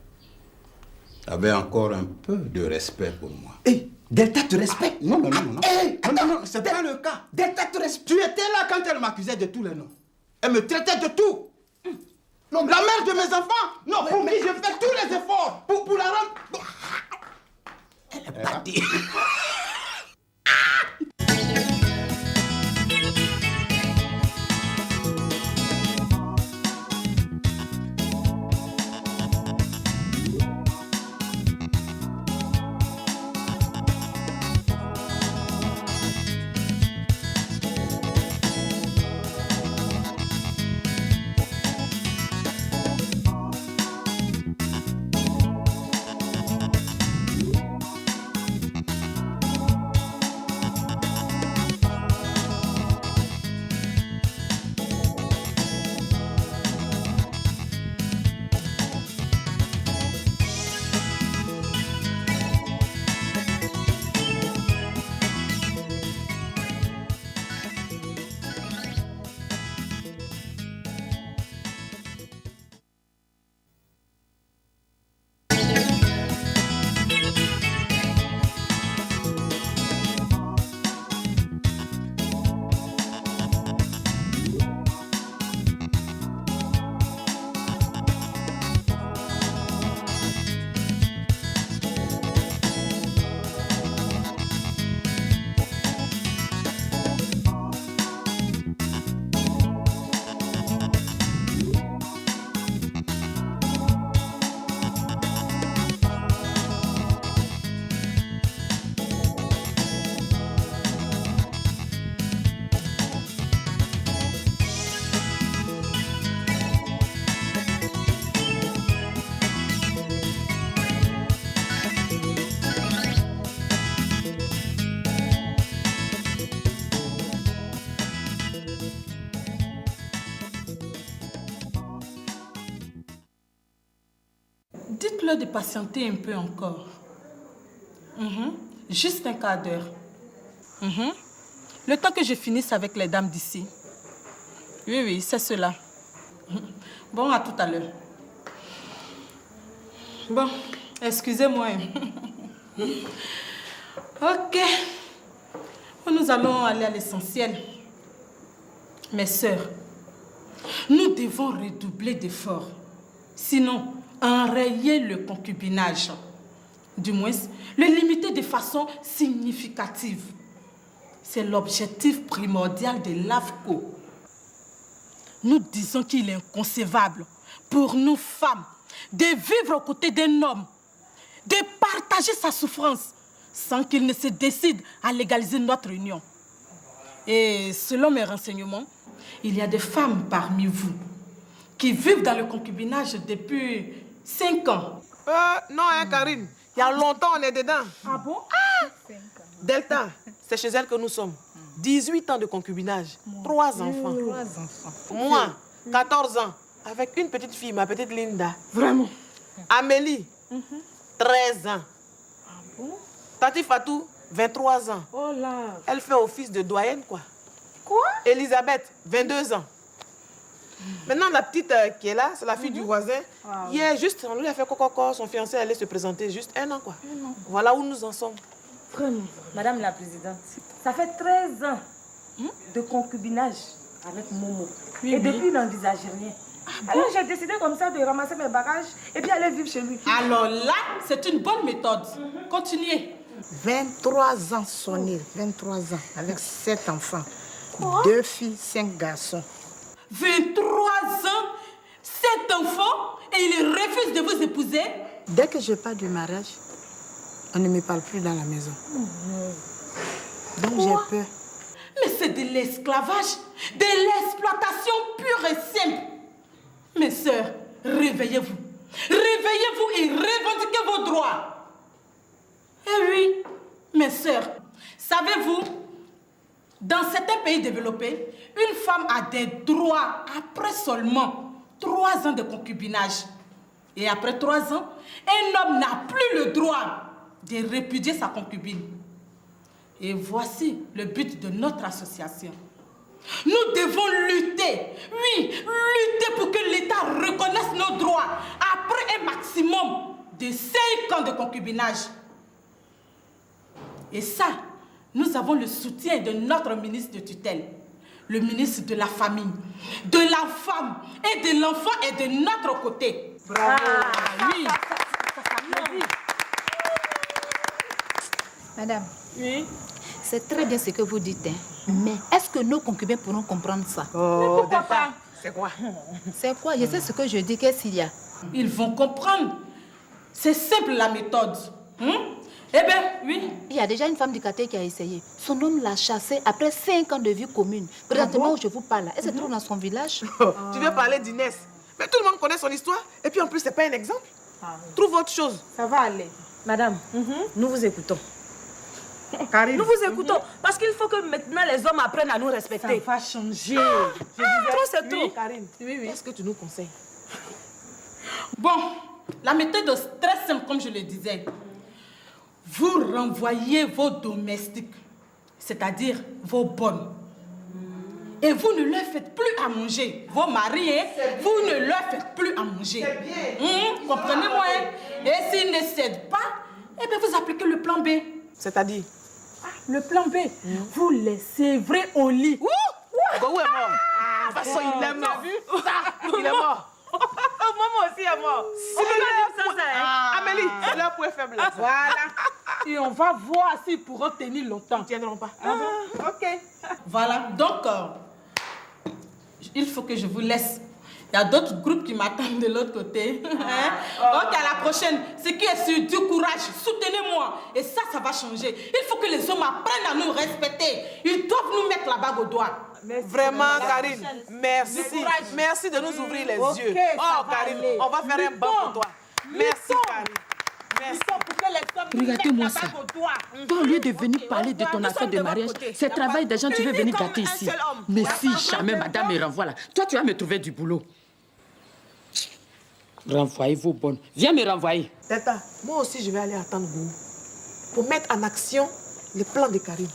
avait encore un peu de respect pour moi. Hé, Delta te respecte? Non, non, non, non. Hé, Non, c'est pas le cas. Delta te respecte. Tu étais là quand elle m'accusait de tous les noms. Elle me traitait de tout. Non, la mère de mes enfants. Non, pour qui je fais tous les efforts pour la rendre. Elle est partie. Dites-leur de patienter un peu encore. Juste un quart d'heure. Le temps que je finisse avec les dames d'ici. Oui, c'est cela. Bon, à tout à l'heure. Bon, excusez-moi. Ok. Nous allons aller à l'essentiel. Mes sœurs, nous devons redoubler d'efforts. Sinon, enrayer le concubinage. Du moins, le limiter de façon significative. C'est l'objectif primordial de l'AFCO. Nous disons qu'il est inconcevable pour nous femmes de vivre aux côtés d'un homme, de partager sa souffrance sans qu'il ne se décide à légaliser notre union. Et selon mes renseignements, il y a des femmes parmi vous qui vivent dans le concubinage depuis 5 ans. Non, hein, Karine. Il y a longtemps, on est dedans. Ah bon? Delta, c'est chez elle que nous sommes. 18 ans de concubinage, 3 enfants. Moi, 14 ans, avec une petite fille, ma petite Linda. Vraiment? Amélie, 13 ans. Ah bon? Tati Fatou, 23 ans. Oh là. Elle fait office de doyenne, quoi. Quoi? Elisabeth, 22 ans. Maintenant, la petite qui est là, c'est la fille du voisin. Hier, juste, on lui a fait coco, son fiancé allait se présenter, juste 1 an, quoi. Voilà où nous en sommes. Vraiment, Madame la Présidente, ça fait 13 ans de concubinage avec Momo. Et depuis, il n'envisage rien. Alors, j'ai décidé comme ça de ramasser mes bagages et puis aller vivre chez lui. Alors là, c'est une bonne méthode. Continuez. 23 ans, Sonia, 23 ans, avec 7 enfants. 2 filles, 5 garçons. 23 ans, 7 enfants, et il refuse de vous épouser? Dès que je pars du mariage, on ne me parle plus dans la maison. Donc j'ai peur. Mais c'est de l'esclavage, de l'exploitation pure et simple. Mes sœurs, réveillez-vous. Réveillez-vous et revendiquez vos droits. Eh oui, mes sœurs, savez-vous, dans certains pays développés, une femme a des droits après seulement 3 ans de concubinage. Et après 3 ans, un homme n'a plus le droit de répudier sa concubine. Et voici le but de notre association. Nous devons lutter, oui, lutter pour que l'État reconnaisse nos droits après un maximum de 5 ans de concubinage. Et ça, nous avons le soutien de notre ministre de tutelle, le ministre de la famille, de la femme et de l'enfant est de notre côté. Bravo. Oui. Madame. Oui. C'est très bien ce que vous dites, hein. Mais est-ce que nos concubins pourront comprendre ça? Mais pourquoi pas? C'est quoi? C'est quoi? Je sais ce que je dis, qu'est-ce qu'il y a? Ils vont comprendre. C'est simple la méthode. Eh bien, oui. Il y a déjà une femme du quartier qui a essayé. Son homme l'a chassée après 5 ans de vie commune. Présentement où je vous parle, elle se trouve dans son village. Tu veux parler d'Inès? Mais tout le monde connaît son histoire. Et puis en plus, c'est pas un exemple. Trouve autre chose. Ça va aller. Madame, nous vous écoutons. Karine. Nous vous écoutons parce qu'il faut que maintenant les hommes apprennent à nous respecter. Ça va changer. Trop, c'est Oui, trop. Karine. Oui. Qu'est-ce que tu nous conseilles? Bon, la méthode est très simple, comme je le disais. Vous renvoyez vos domestiques, c'est-à-dire vos bonnes. Et vous ne leur faites plus à manger. Vos maris, hein, vous ne leur faites plus à manger. C'est bien. Comprenez-moi, hein? Et s'ils ne cèdent pas, eh bien vous appliquez le plan B. C'est-à-dire? Le plan B, vous les sévrez au lit. Gogo est mort. De toute façon, il est mort. Il est mort. Maman aussi est mort. Amélie, c'est leur point faible. Voilà. Et on va voir s'ils pourront tenir longtemps. Ils ne tiendront pas. Ok. Voilà. Donc, il faut que je vous laisse. Il y a d'autres groupes qui m'attendent de l'autre côté. Ok, à la prochaine. Ce qui est sur du courage, soutenez-moi. Et ça va changer. Il faut que les hommes apprennent à nous respecter. Ils doivent nous mettre la bague au doigt. Vraiment, Karine, merci. Merci de nous ouvrir les yeux. Oh, Karine, on va faire un banc pour toi. Merci, Karine. Merci. Regardez-moi ça. Toi, au lieu de venir parler de ton affaire de mariage, c'est travail des gens, tu veux venir gâter ici. Mais si jamais madame me renvoie là, toi, tu vas me trouver du boulot. Renvoyez vos bonnes. Viens me renvoyer. Tata, moi aussi, je vais aller attendre Gou pour mettre en action le plan de Karine.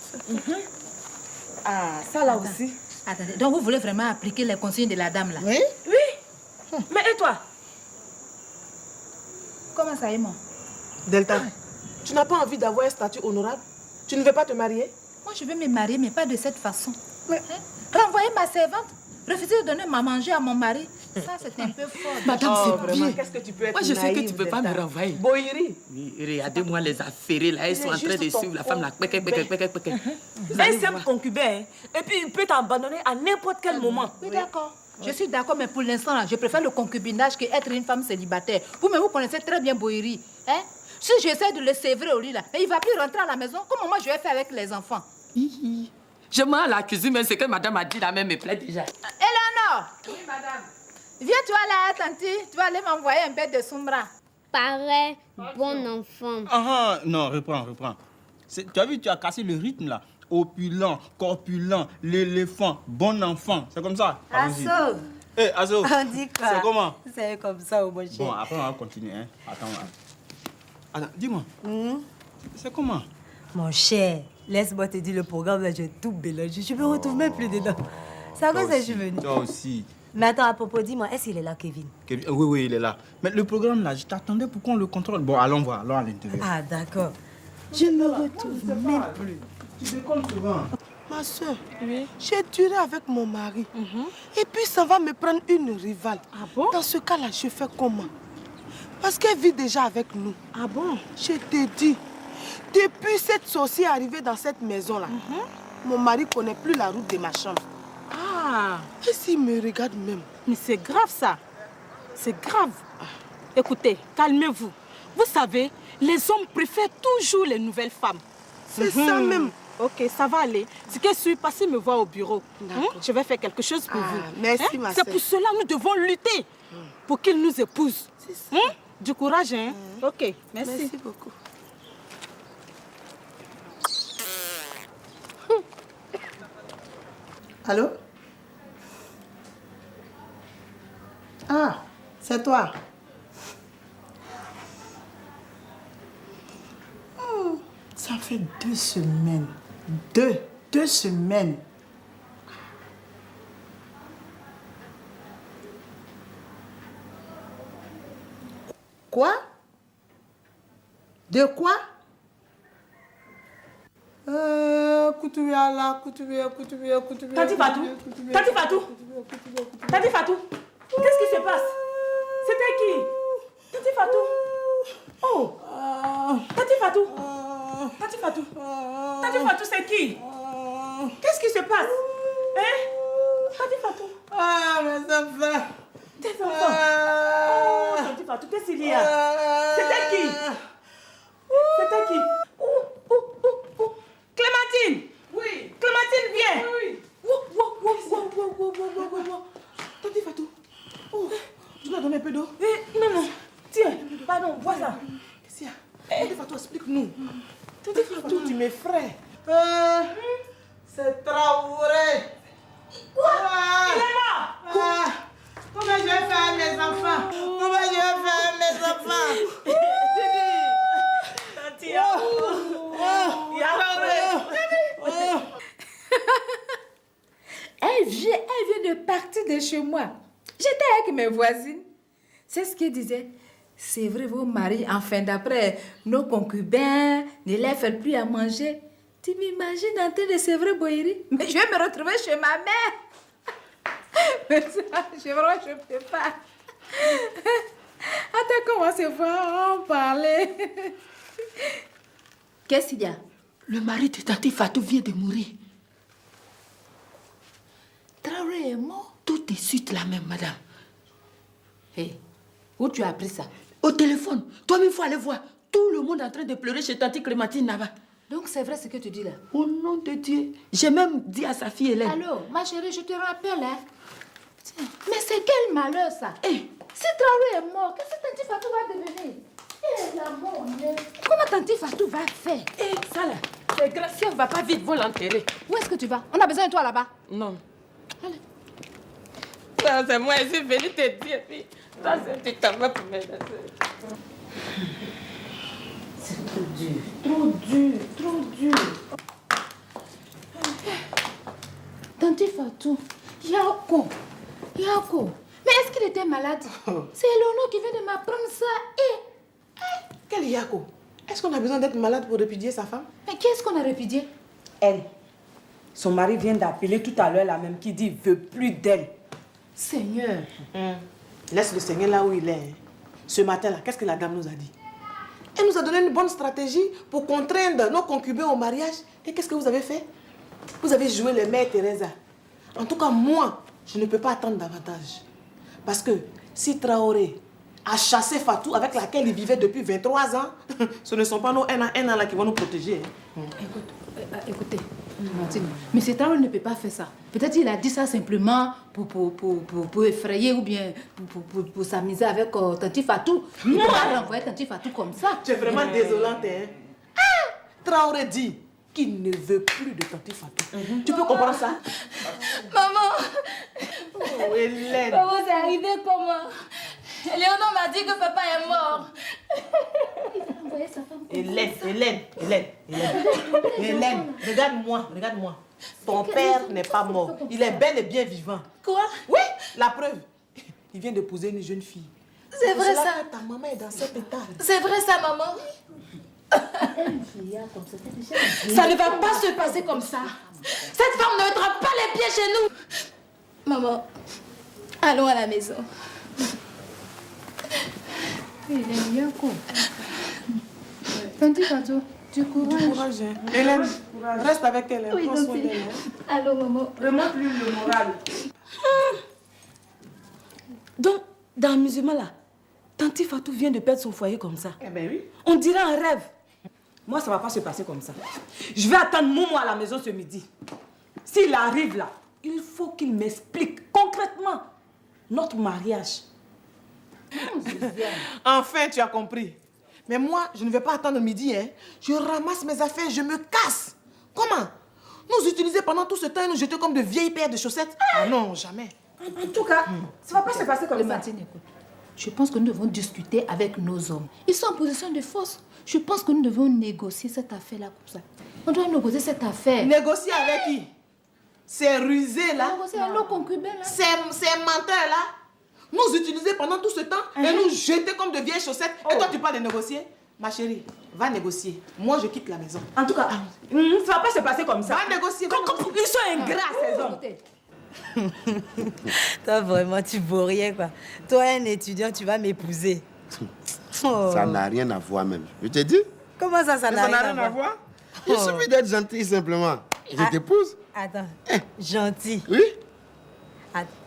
Ah, ça là aussi. Attendez, donc vous voulez vraiment appliquer les consignes de la dame là? Oui. Oui. Mais et toi? Comment ça est, moi? Delta, tu n'as pas envie d'avoir un statut honorable? Tu ne veux pas te marier? Moi, je veux me marier, mais pas de cette façon. Mais, renvoyer ma servante, refuser de donner à manger à mon mari, ça c'est un peu fort. Madame, c'est bien. Qu'est-ce que tu peux être Moi, je sais que naïve, tu ne peux pas Delta. me renvoyer. Boïri. Oui, regardez-moi les affairés là, ils sont en train de suivre la femme là. Un simple concubin, hein. Et puis il peut t'abandonner à n'importe quel moment. Oui, d'accord. Je suis d'accord, mais pour l'instant, là, je préfère le concubinage qu'être une femme célibataire. Vous-même, vous connaissez très bien Boïri. Hein? Si j'essaie de le sévrer au lit, là, mais il ne va plus rentrer à la maison, comment moi je vais faire avec les enfants? Je m'en à la cuisine, mais ce que madame a dit là même me plaît déjà. Eleanor! Oui, madame. Viens, tu vas là, tanti. Tu vas aller m'envoyer un bête de sombra. Pareil, bon enfant. Non, reprends. Tu as vu, tu as cassé le rythme là. Opulent, corpulent, l'éléphant, bon enfant. C'est comme ça. Asso. Hé, Asso. On dit quoi? C'est comment? C'est comme ça, au bon chien. Bon, après on va continuer. Hein. Attends, dis-moi. C'est comment? Mon cher, Laisse-moi te dire, le programme là, j'ai tout mélangé. Je me retrouve même plus dedans. C'est à cause que je suis venue. Toi aussi. Mais attends, à propos, dis-moi, est-ce qu'il est là, Kevin? Oui, il est là. Mais le programme là, je t'attendais pour qu'on le contrôle. Bon, allons voir, allons à l'intérieur. Ah, d'accord. Je me retrouve même plus. Tu décolles souvent. Ma soeur, j'ai duré avec mon mari. Et puis ça va me prendre une rivale. Ah bon? Dans ce cas-là, je fais comment? Parce qu'elle vit déjà avec nous. Ah bon? Je te dis, depuis cette sorcière arrivée dans cette maison-là, mon mari ne connaît plus la route de ma chambre. Ah! Et s'il me regarde même? Mais c'est grave ça. C'est grave. Écoutez, calmez-vous. Vous savez, les hommes préfèrent toujours les nouvelles femmes. C'est ça même. Ok, ça va aller. Ce que je suis passé me voir au bureau. Je vais faire quelque chose pour vous. Merci, ma C'est soeur. pour cela que nous devons lutter pour qu'il nous épouse. Du courage, hein? Ok, merci. Merci beaucoup. Allô? Ah, c'est toi. Ça fait 2 semaines. Deux semaines. Quoi? De quoi? Tati Fatou? Tati Fatou? Tati Fatou? Qu'est-ce qui se passe? C'était qui? Tati Fatou? Oh! Tati Fatou? Tati Fatou? Tati Fatou, c'est qui? Qu'est-ce qui se passe? Hein? Tati Fatou? Ah, mes enfants! Tes enfants? Oh, Tati Fatou, qu'est-ce qu'il y a? C'était qui? C'était qui? Clémentine! Oui! Clémentine, viens! Oui! Tati Fatou! Oh, tu m'as donné un peu d'eau? Non. Tiens, pardon, vois ça. Qu'est-ce qu'il y a? Tati Fatou, explique-nous. Tati Fatou, tu m'effraies. C'est Traoré. Quoi? Il est mort? Comment je vais faire mes enfants? Comment je vais faire mes enfants? Tati, Elle vient de partir de chez moi. J'étais avec mes voisines. C'est ce qu'elle disait. C'est vrai, vos maris, enfin d'après nos concubins, ne les font plus à manger. Tu m'imagines en train de sevrer Boïri? Mais je vais me retrouver chez ma mère. Mais ça, je ne peux pas. Attends qu'on va se voir en parler. Qu'est-ce qu'il y a? Le mari de Tati Fatou vient de mourir. Traoré est mort? Tout de suite la même, madame. Hé, où tu as appris ça? Au téléphone. Toi-même, il faut aller voir. Tout le monde est en train de pleurer chez Tati Clémentine là-bas. Donc c'est vrai ce que tu dis là? Au nom de Dieu. J'ai même dit à sa fille Hélène. Allô, ma chérie, je te rappelle, hein? Tiens, mais c'est quel malheur ça? Si Traoré est mort, qu'est-ce que Tanti Fatou va devenir? La mort, comment Tanti Fatou va faire? Ça là, c'est grave. Si on ne va pas vite, vont l'enterrer. Où est-ce que tu vas? On a besoin de toi là-bas. Non. Allez. Ça, c'est moi, je suis venue te dire. Ça, c'est tu t'en vas pour m'aider. C'est trop dur. Trop dur. Tanti Fatou, Yako. Mais est-ce qu'il était malade? C'est Léonore qui vient de m'apprendre ça. Quel Yako? Est-ce qu'on a besoin d'être malade pour répudier sa femme? Mais qu'est-ce qu'on a répudié? Elle. Son mari vient d'appeler tout à l'heure la même qui dit qu'il ne veut plus d'elle. Seigneur. Laisse le Seigneur là où il est. Ce matin-là, qu'est-ce que la dame nous a dit? Elle nous a donné une bonne stratégie pour contraindre nos concubins au mariage. Et qu'est-ce que vous avez fait? Vous avez joué les mères Teresa. En tout cas, moi, je ne peux pas attendre davantage. Parce que si Traoré a chassé Fatou avec laquelle il vivait depuis 23 ans, ce ne sont pas nos un à là qui vont nous protéger. Écoutez, Martine, M. Traoré ne peut pas faire ça. Peut-être qu'il a dit ça simplement pour effrayer ou bien pour s'amuser avec Tanti Fatou. Il ne peut pas renvoyer Tanti Fatou comme ça. Tu es vraiment désolante, hein? Traoré dit qu'il ne veut plus de Tanti Fatou. Tu peux comprendre ça? Maman! Oh, Hélène! Maman, c'est arrivé comment? Léonore m'a dit que papa est mort. Hélène, regarde-moi. Ton père n'est pas mort. Il est bel et bien vivant. Quoi? Oui, la preuve. Il vient d'épouser une jeune fille. C'est vrai ça? Ta maman est dans cet état. C'est vrai ça, maman? Ça ne va pas se passer comme ça. Cette femme ne mettra pas les pieds chez nous. Maman, allons à la maison. Il est bien quoi. Tanti Fatou, du courage. Hélène, reste avec elle. Oui, prends soin d'elle. Allô, maman. Remonte-lui le moral. Donc, dans l'amusement là, Tanti Fatou vient de perdre son foyer comme ça. Eh ben oui. On dirait un rêve. Moi, ça va pas se passer comme ça. Je vais attendre Momo à la maison ce midi. S'il arrive là, il faut qu'il m'explique concrètement notre mariage. Enfin, tu as compris. Mais moi, je ne vais pas attendre le midi. Hein. Je ramasse mes affaires, je me casse. Comment? Nous utiliser pendant tout ce temps et nous jeter comme de vieilles paires de chaussettes? Ah non, jamais. En tout cas, ça va pas se passer comme ça. Martine, écoute. Je pense que nous devons discuter avec nos hommes. Ils sont en position de force. Je pense que nous devons négocier cette affaire-là comme ça. On doit négocier cette affaire. Négocier avec qui? Ces rusés là? Négocier avec nos concubins là. Ces menteurs là? Nous utiliser pendant tout ce temps et nous jeter comme de vieilles chaussettes. Et toi, tu parles de négocier? Ma chérie, va négocier. Moi, je quitte la maison. En tout cas, ça va pas se passer comme ça. Va négocier. Ils sont ingrats, ces hommes. Toi, vraiment, tu vaux rien, quoi. Toi, un étudiant, tu vas m'épouser. Oh. Ça n'a rien à voir même. Je te dis. Comment ça, ça n'a rien à voir? Il suffit d'être gentil simplement. Je t'épouse. Attends, gentil. Oui.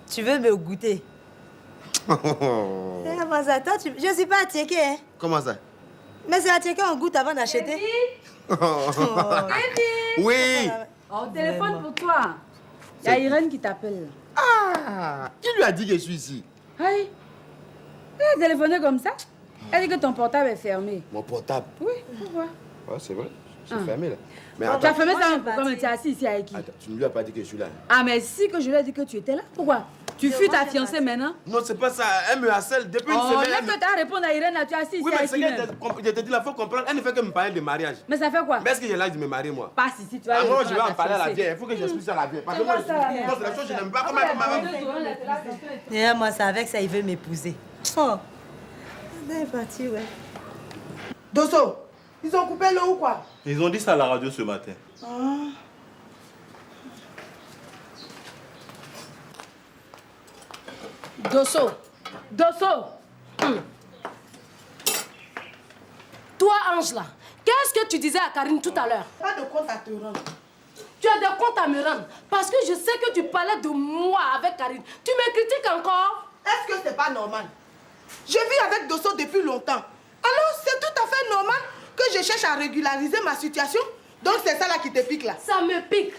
Tu veux me goûter? Comment ça? Toi, je ne suis pas attiquée, hein? Comment ça? Mais c'est attiqué, on goûte avant d'acheter. Oui. On téléphone pour toi. Il y a Irène qui t'appelle. Ah, qui lui a dit que je suis ici? Aïe. Elle a téléphoné comme ça. Elle dit que ton portable est fermé. Mon portable? Oui, pourquoi? Ouais, c'est vrai. C'est fermé là. Mais Tu as fermé ça comme tu es assis ici avec qui? Attends, tu ne lui as pas dit que je suis là. Ah, mais si que je lui ai dit que tu étais là. Pourquoi? Tu fuis ta fiancée maintenant? Non, c'est pas ça. Elle me harcèle depuis une semaine. Laisse que tu as répondu à Irène, là, tu es assis ici Oui, mais avec c'est qui que même? je te dis, il faut comprendre. Elle ne fait que me parler de mariage. Mais ça fait quoi? Mais est-ce que j'ai l'âge de me marier, moi? Passe ici, tu vas Ah, moi, répondre je vais à en ta parler à la fiancée. vieille. Il faut que j'explique ça à la vieille. Parce que moi, c'est la chose que je n'aime pas. Comment Et moi, c'est avec ça, il veut m'épouser. Oh. Elle est partie, ouais. Dosso, ils ont coupé l'eau ou quoi? Ils ont dit ça à la radio ce matin. Dosso. Toi, Ange, là, qu'est-ce que tu disais à Karine tout à l'heure? Pas de compte à te rendre. Tu as des comptes à me rendre. Parce que je sais que tu parlais de moi avec Karine. Tu me critiques encore? Est-ce que c'est pas normal? Je vis avec Dosso depuis longtemps. Alors, c'est tout à fait normal que je cherche à régulariser ma situation. Donc, c'est ça là qui te pique là. Ça me pique.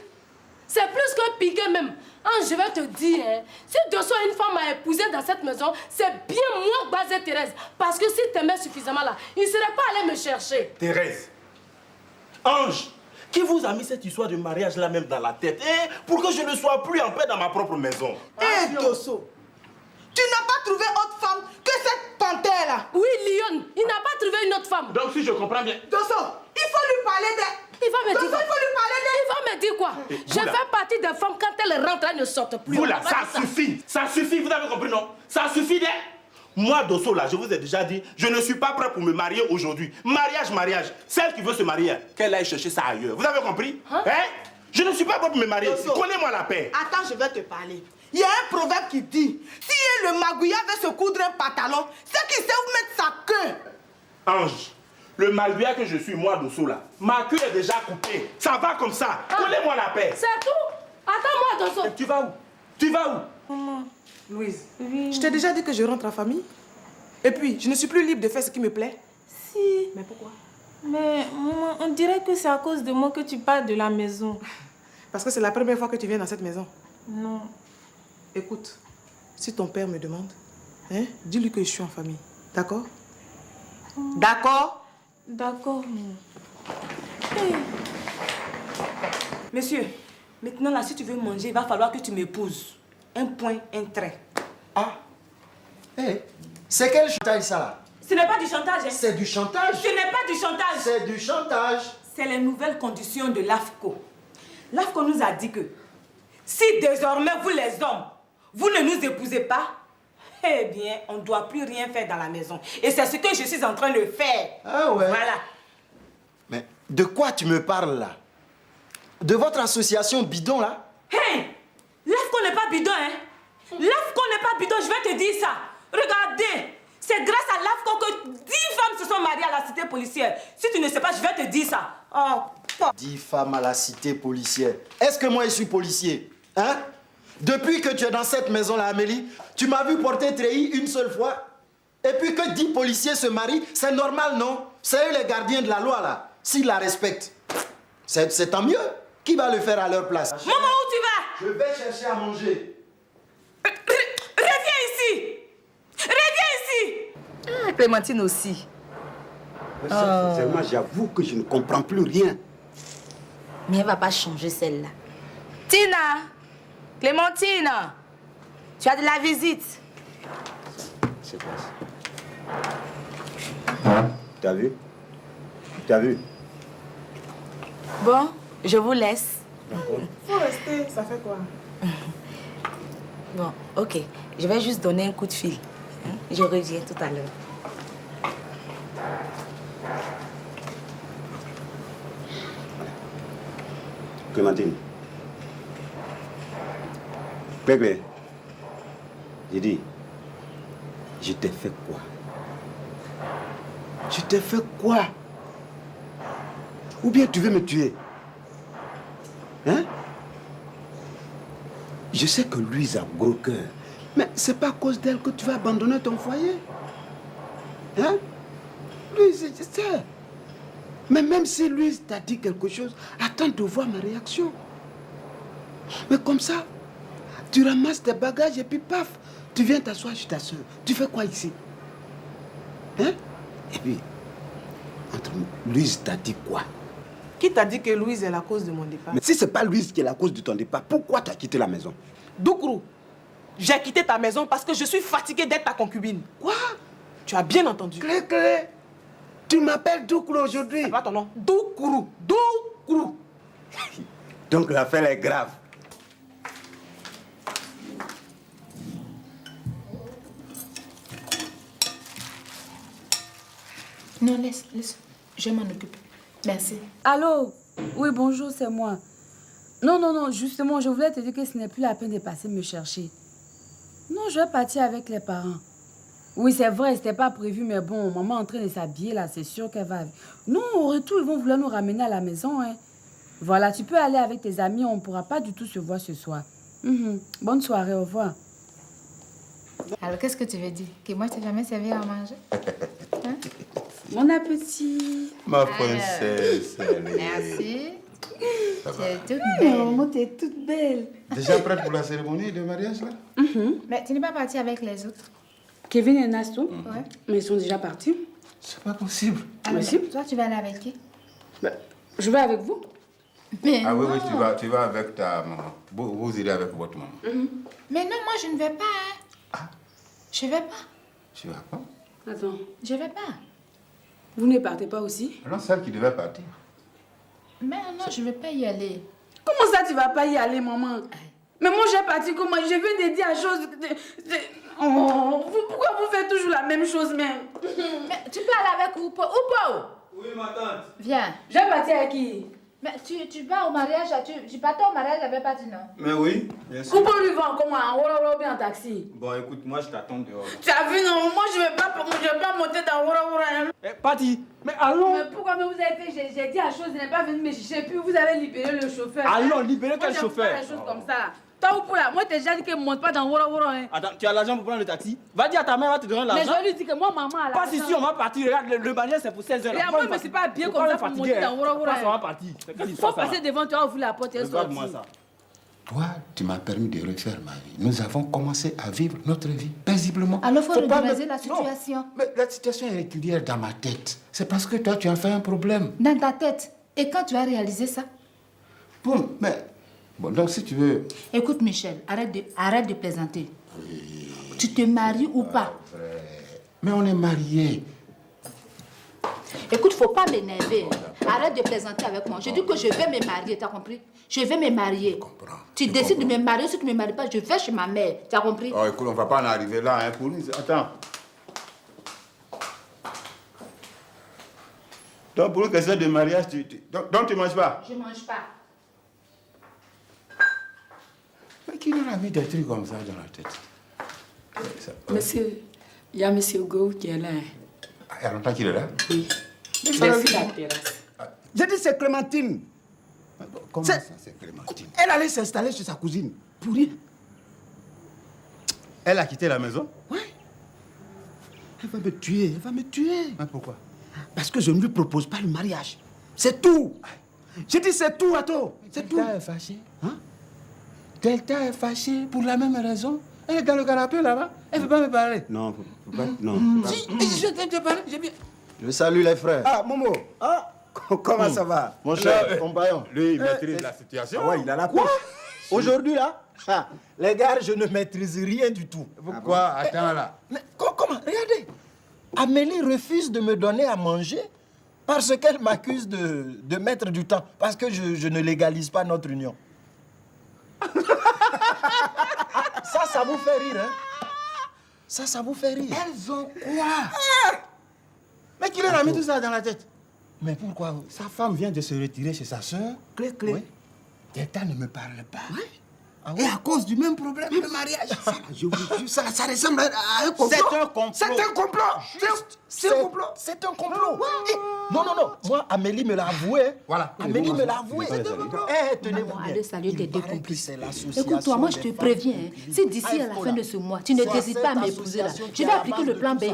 C'est plus que piquer même. Ange, je vais te dire, hein, si Dosso est une femme à épouser dans cette maison, c'est bien moi, Bazé Thérèse. Parce que si t'aimais suffisamment là, il ne serait pas allé me chercher. Thérèse, Ange, qui vous a mis cette histoire de mariage là même dans la tête pour que je ne sois plus en paix dans ma propre maison? Dosso, tu n'as pas trouvé autre femme que cette panthère là? Oui, Lyon, il n'a pas trouvé une autre femme. Donc si je comprends bien... Dosso, il faut lui parler d'elle. Il va me dire quoi? Il faut lui parler d'elle. Il va me dire quoi? Je fais partie des femmes, quand elles rentrent, elles ne sortent plus. Vous là, ça suffit. Ça suffit, vous avez compris, non? Ça suffit d'être... Moi, Dosso, là, je vous ai déjà dit, je ne suis pas prêt pour me marier aujourd'hui. Mariage. Celle qui veut se marier, qu'elle aille chercher ça ailleurs. Vous avez compris? Hein? Je ne suis pas prêt pour me marier. Connais-moi la paix. Attends, je vais te parler. Il y a un proverbe qui dit, si le magouilla veut se coudre un pantalon, c'est qu'il sait où mettre sa queue. Ange, le malguia que je suis, moi, Dosso, là, ma queue est déjà coupée. Ça va comme ça. Connais-moi la paix. C'est tout. Attends-moi, Dosso. Tu vas où? Tu vas où? Maman, Louise, je t'ai déjà dit que je rentre en famille. Et puis, je ne suis plus libre de faire ce qui me plaît. Si. Mais pourquoi? Mais maman, on dirait que c'est à cause de moi que tu pars de la maison. Parce que c'est la première fois que tu viens dans cette maison. Non. Écoute, si ton père me demande, hein, dis-lui que je suis en famille. D'accord? D'accord? D'accord. Monsieur, maintenant là, si tu veux manger, il va falloir que tu m'épouses. Un point, un trait. C'est quel chantage ça là? Ce n'est pas du chantage. Hein. C'est du chantage. Ce n'est pas du chantage. C'est du chantage. C'est les nouvelles conditions de l'AFCO. L'AFCO nous a dit que si désormais vous les hommes, vous ne nous épousez pas, eh bien, on ne doit plus rien faire dans la maison. Et c'est ce que je suis en train de faire. Ah ouais. Voilà. Mais de quoi tu me parles là? De votre association bidon là? Hey! L'AFCO n'est pas bidon, hein? L'AFCO n'est pas bidon, je vais te dire ça. Regardez, c'est grâce à l'AFCO que 10 femmes se sont mariées à la cité policière. Si tu ne sais pas, je vais te dire ça. Oh, 10 femmes à la cité policière. Est-ce que moi je suis policier? Hein? Depuis que tu es dans cette maison-là, Amélie, tu m'as vu porter treillis une seule fois. Et puis que 10 policiers se marient, c'est normal, non? C'est eux les gardiens de la loi, là. S'ils la respectent, c'est tant mieux. Qui va le faire à leur place? Maman, où tu vas? Je vais chercher à manger. Reviens ici! Reviens ici! Ah, Clémentine aussi. Sincèrement, j'avoue que je ne comprends plus rien. Mais elle ne va pas changer celle-là. Tina! Clémentine! Tu as de la visite. C'est quoi ça? T'as vu? T'as vu? Bon, je vous laisse. Faut rester, ça fait quoi? Bon, ok. Je vais juste donner un coup de fil. Je reviens tout à l'heure. Clémentine. Pépé. J'ai dit, je t'ai fait quoi? Je t'ai fait quoi? Ou bien tu veux me tuer? Hein? Je sais que Louise a gros cœur, mais c'est pas à cause d'elle que tu vas abandonner ton foyer. Hein? Louise, je sais. Mais même si Louise t'a dit quelque chose, attends de voir ma réaction. Mais comme ça, tu ramasses tes bagages et puis paf, tu viens t'asseoir chez ta soeur. Tu fais quoi ici? Hein? Et puis, entre nous, Louise t'a dit quoi? Qui t'a dit que Louise est la cause de mon départ? Mais si c'est pas Louise qui est la cause de ton départ, pourquoi tu as quitté la maison? Doukourou, j'ai quitté ta maison parce que je suis fatiguée d'être ta concubine. Quoi? Tu as bien entendu. Clé. Tu m'appelles Doukourou aujourd'hui? C'est pas ton nom. Doukourou. Doukourou. Donc l'affaire est grave. Non, laisse. Je m'en occupe. Merci. Allô? Oui, bonjour, c'est moi. Non, justement, je voulais te dire que ce n'est plus la peine de passer me chercher. Non, je vais partir avec les parents. Oui, c'est vrai, c'était pas prévu, mais bon, maman est en train de s'habiller là, c'est sûr qu'elle va... Non, au retour, ils vont vouloir nous ramener à la maison, hein. Voilà, tu peux aller avec tes amis, on ne pourra pas du tout se voir ce soir. Bonne soirée, au revoir. Alors, qu'est-ce que tu veux dire? Que moi, je t'ai jamais servi à manger? Hein? Bon appétit. Ma princesse. Merci. Ça va. Tu es toute belle. Maman, tu es toute belle. Déjà prête pour la cérémonie de mariage là? Mais tu n'es pas partie avec les autres? Kevin et Nasto? Ouais. Mais ils sont déjà partis. C'est pas possible. Alors, toi, tu vas aller avec qui? Je vais avec vous. Mais Ah oui, non. oui, tu vas avec ta maman. Vous irez avec votre maman. Mais non, moi, je ne vais pas. Hein. Je vais pas. Tu vas pas? Attends, Je vais pas. vous ne partez pas aussi? Alors celle qui devait partir. Mais non, je ne vais pas y aller. Comment ça, tu vas pas y aller, maman? Mais moi, j'ai parti comment? Je viens de dire à chose... Oh, pourquoi vous faites toujours la même chose, même? Mais tu peux aller avec Oupo. Oupo! Oui, ma tante. Viens. J'ai parti avec qui? Mais tu vas au mariage, tu partais au mariage avec pas dit non. Mais oui, bien sûr. Oupo lui vend comment? En Wora bien en taxi? Bon, écoute, moi, je t'attends dehors. Tu as vu, non? Moi, je ne vais pas monter dans Wora. Eh, Patty, mais allons. Mais pourquoi vous avez fait? J'ai dit à chose, vous n'êtes pas venu me chercher, puis vous avez libéré le chauffeur. Allons, libérer quel Moi, j'aime chauffeur? pas les choses comme ça, là. Toi, Oupo, là, moi, t'ai déjà dit qu'elle ne monte pas dans Wora. Hein. Attends, tu as l'argent pour prendre le taxi? Va dire à ta mère, elle va te donner Mais je l'argent. vais lui dire que moi, maman, là. Pas ici, on va partir. Regarde, le mariage, c'est pour 16 heures. Et moi, je me suis pas habillée comme ça pour monter dans Wora. On va partir. Il faut passer devant toi, ouvrir la porte et sortir. Regarde-moi ça. Toi, tu m'as permis de refaire ma vie. Nous avons commencé à vivre notre vie paisiblement. Alors, il faut pas régulariser me- la Non, situation. mais la situation est régulière dans ma tête. C'est parce que toi, tu as fait un problème. Dans ta tête. Et quand tu as réalisé ça? Bon, mais... Bon, donc si tu veux... Écoute, Michel, arrête de plaisanter. Tu te maries ou pas? Mais on est mariés. Écoute, faut pas m'énerver. Arrête de plaisanter avec moi. Je dis que je vais me marier, t'as compris? Je vais me marier. Tu décides de me marier, si tu ne me maries pas, je vais chez ma mère. T'as compris? Oh, écoute, on va pas en arriver là, hein, pour nous. Attends. Donc, pour une question de mariage, donc tu manges pas? Je mange pas. Mais qui nous a mis des trucs comme ça dans la tête? Monsieur, il y a monsieur Go qui est là. Ah, il y a longtemps qu'il est là? Oui. Mais Il est sur la terrasse. J'ai dit c'est Clémentine. Comment ça, c'est Clémentine? Elle allait s'installer chez sa cousine. Pour rien. Elle a quitté la maison? Oui. Elle va me tuer, elle va me tuer. Mais pourquoi? Parce que je ne lui propose pas le mariage. C'est tout. J'ai dit c'est tout, Ato. C'est tout. Delta est fâchée. Hein? Delta est fâchée pour la même raison. Elle est dans le canapé là-bas. Elle ne veut pas me parler. Non, non. Si, je t'ai te parler, j'ai bien. Je salue les frères. Ah, Momo. Ah, comment ça va? Mon cher compagnon. Lui, il maîtrise la situation. Ah ouais, il a la quoi? Aujourd'hui, là, les gars, je ne maîtrise rien du tout. Pourquoi? Attends là. Mais comment? Regardez. Amélie refuse de me donner à manger parce qu'elle m'accuse de mettre du temps, parce que je ne légalise pas notre union. Ça vous fait rire, hein? Ça vous fait rire. Elles ont quoi? Mais qui leur a mis tout ça dans la tête? Mais pourquoi? Sa femme vient de se retirer chez sa soeur. Clé. Oui. Delta ne me parle pas. Oui. Ah Et à cause du même problème de mariage. Je vous jure, ça ressemble à un complot. C'est un complot. C'est un complot. C'est un complot. C'est un complot. Non. Moi, Amélie me l'a avoué. Voilà. Amélie me l'a avoué. Tenez-vous bien. Allez saluer tes deux complices. C'est l'association. Écoute-toi, moi je te des préviens. Si d'ici à la fin de ce mois, tu ne t'hésites pas à m'épouser là, je vais appliquer le plan B.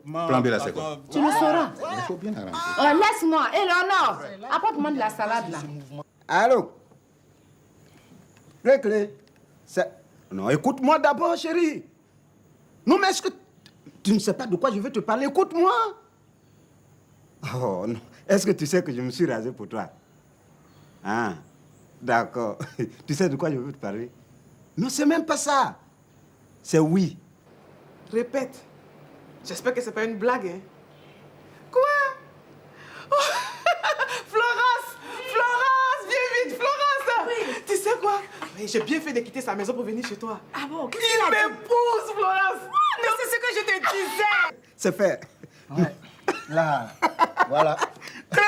Plan B là, c'est quoi? Tu le sauras. Il faut bien arranger. Oh, laisse-moi. Eleonore, apporte-moi de la salade là. Allô? Clé. Non, écoute-moi d'abord, chérie. Non, mais est-ce que tu ne sais pas de quoi je veux te parler? Écoute-moi. Oh, non. Est-ce que tu sais que je me suis rasé pour toi? Ah, d'accord. Tu sais de quoi je veux te parler? Non, c'est même pas ça. C'est oui. Répète. J'espère que c'est pas une blague, hein. Quoi? Oh, Florence! Viens vite, Florence! Oui. Tu sais quoi? J'ai bien fait de quitter sa maison pour venir chez toi. Ah bon? Il m'épouse, Florence! Mais c'est ce que je te disais! C'est fait. Ouais. Là, voilà. Clé.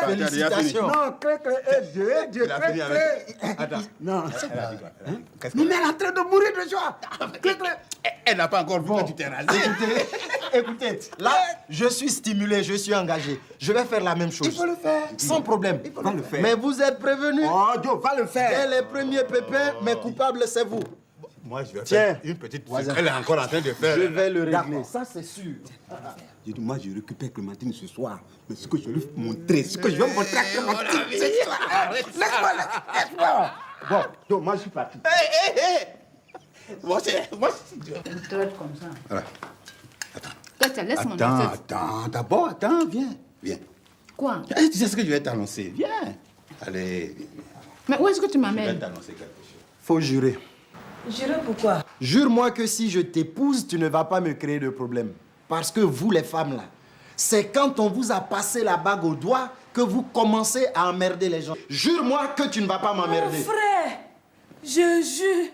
Félicitations. Non, Clé. Dieu, Il a fini avec... Attends. Non, Elle a dit quoi? mais elle est en train de mourir de joie. Clé. Elle n'a pas encore vu que tu t'es rasé. Écoutez, là, je suis stimulé, je suis engagé. Je vais faire la même chose. Il faut le faire. Sans problème. Il faut le faire. Mais vous êtes prévenus. Oh, Dieu, va le faire. Dès les premiers pépins, mais coupable, c'est vous. Moi, je vais Tiens. faire une petite... Elle est encore en train de faire. Je vais le régler. D'accord. Ça, c'est sûr. J'ai dit, moi, je récupère Clémentine ce soir. Mais ce que je lui montrer, ce que je vais montrer à Clémentine ce soir. Laisse-moi. Bon, donc, moi, je suis parti. Moi, c'est... Tu traites comme ça. Voilà. Laisse mon Attends, d'abord, attends, viens. Quoi? Tu sais ce que je vais t'annoncer? Viens. Allez. Mais où est-ce que tu Je vais m'amènes? t'annoncer quelque chose. Faut jurer. Jurer pourquoi? Jure-moi que si je t'épouse, tu ne vas pas me créer de problème. Parce que vous, les femmes, là, c'est quand on vous a passé la bague au doigt que vous commencez à emmerder les gens. Jure-moi que tu ne vas pas m'emmerder. Frère, je jure